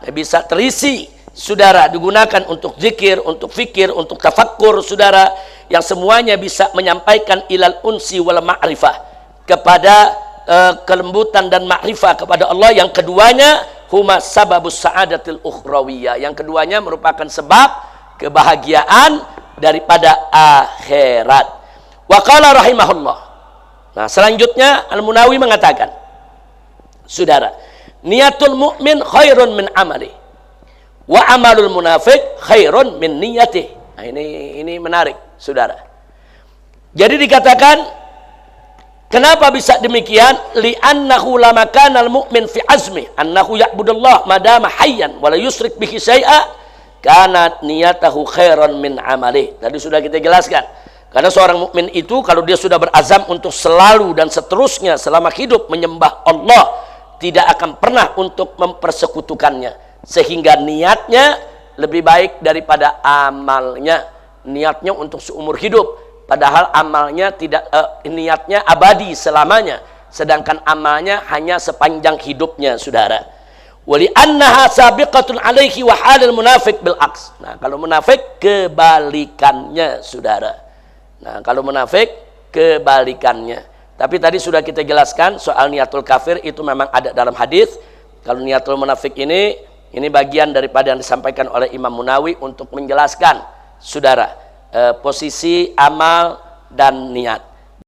bisa terisi, saudara, digunakan untuk zikir, untuk fikir, untuk tafakkur, saudara, yang semuanya bisa menyampaikan ilal unsi wal ma'rifah, kepada kelembutan dan ma'rifah kepada Allah. Yang keduanya huma sababus sa'adatil ukhrawiyah, yang keduanya merupakan sebab kebahagiaan daripada akhirat. Wa qala rahimahullah. Nah, selanjutnya Al-Munawi mengatakan, saudara, niatul mu'min khairun min amali, wa amalul munafiq khairun min niyatih. Nah, ini menarik, saudara. Jadi dikatakan, kenapa bisa demikian? Li'annahu lama kana al-mu'min fi azmi annahu ya'budullah madama hayyan wa la yusrik bihi syai'a, kana niyatahu khairan min amalih. Tadi sudah kita jelaskan. Karena seorang mukmin itu kalau dia sudah berazam untuk selalu dan seterusnya selama hidup menyembah Allah, tidak akan pernah untuk mempersekutukannya, sehingga niatnya lebih baik daripada amalnya. Niatnya untuk seumur hidup, padahal amalnya tidak, niatnya abadi selamanya, sedangkan amalnya hanya sepanjang hidupnya, saudara. Wali annaha sabiqatun alaihi wa halil munafiq bil aks. Nah, kalau munafik kebalikannya, saudara. Nah, kalau munafik kebalikannya. Tapi tadi sudah kita jelaskan soal niatul kafir itu memang ada dalam hadis. Kalau niatul munafik ini bagian daripada yang disampaikan oleh Imam Munawi untuk menjelaskan, saudara, posisi amal dan niat.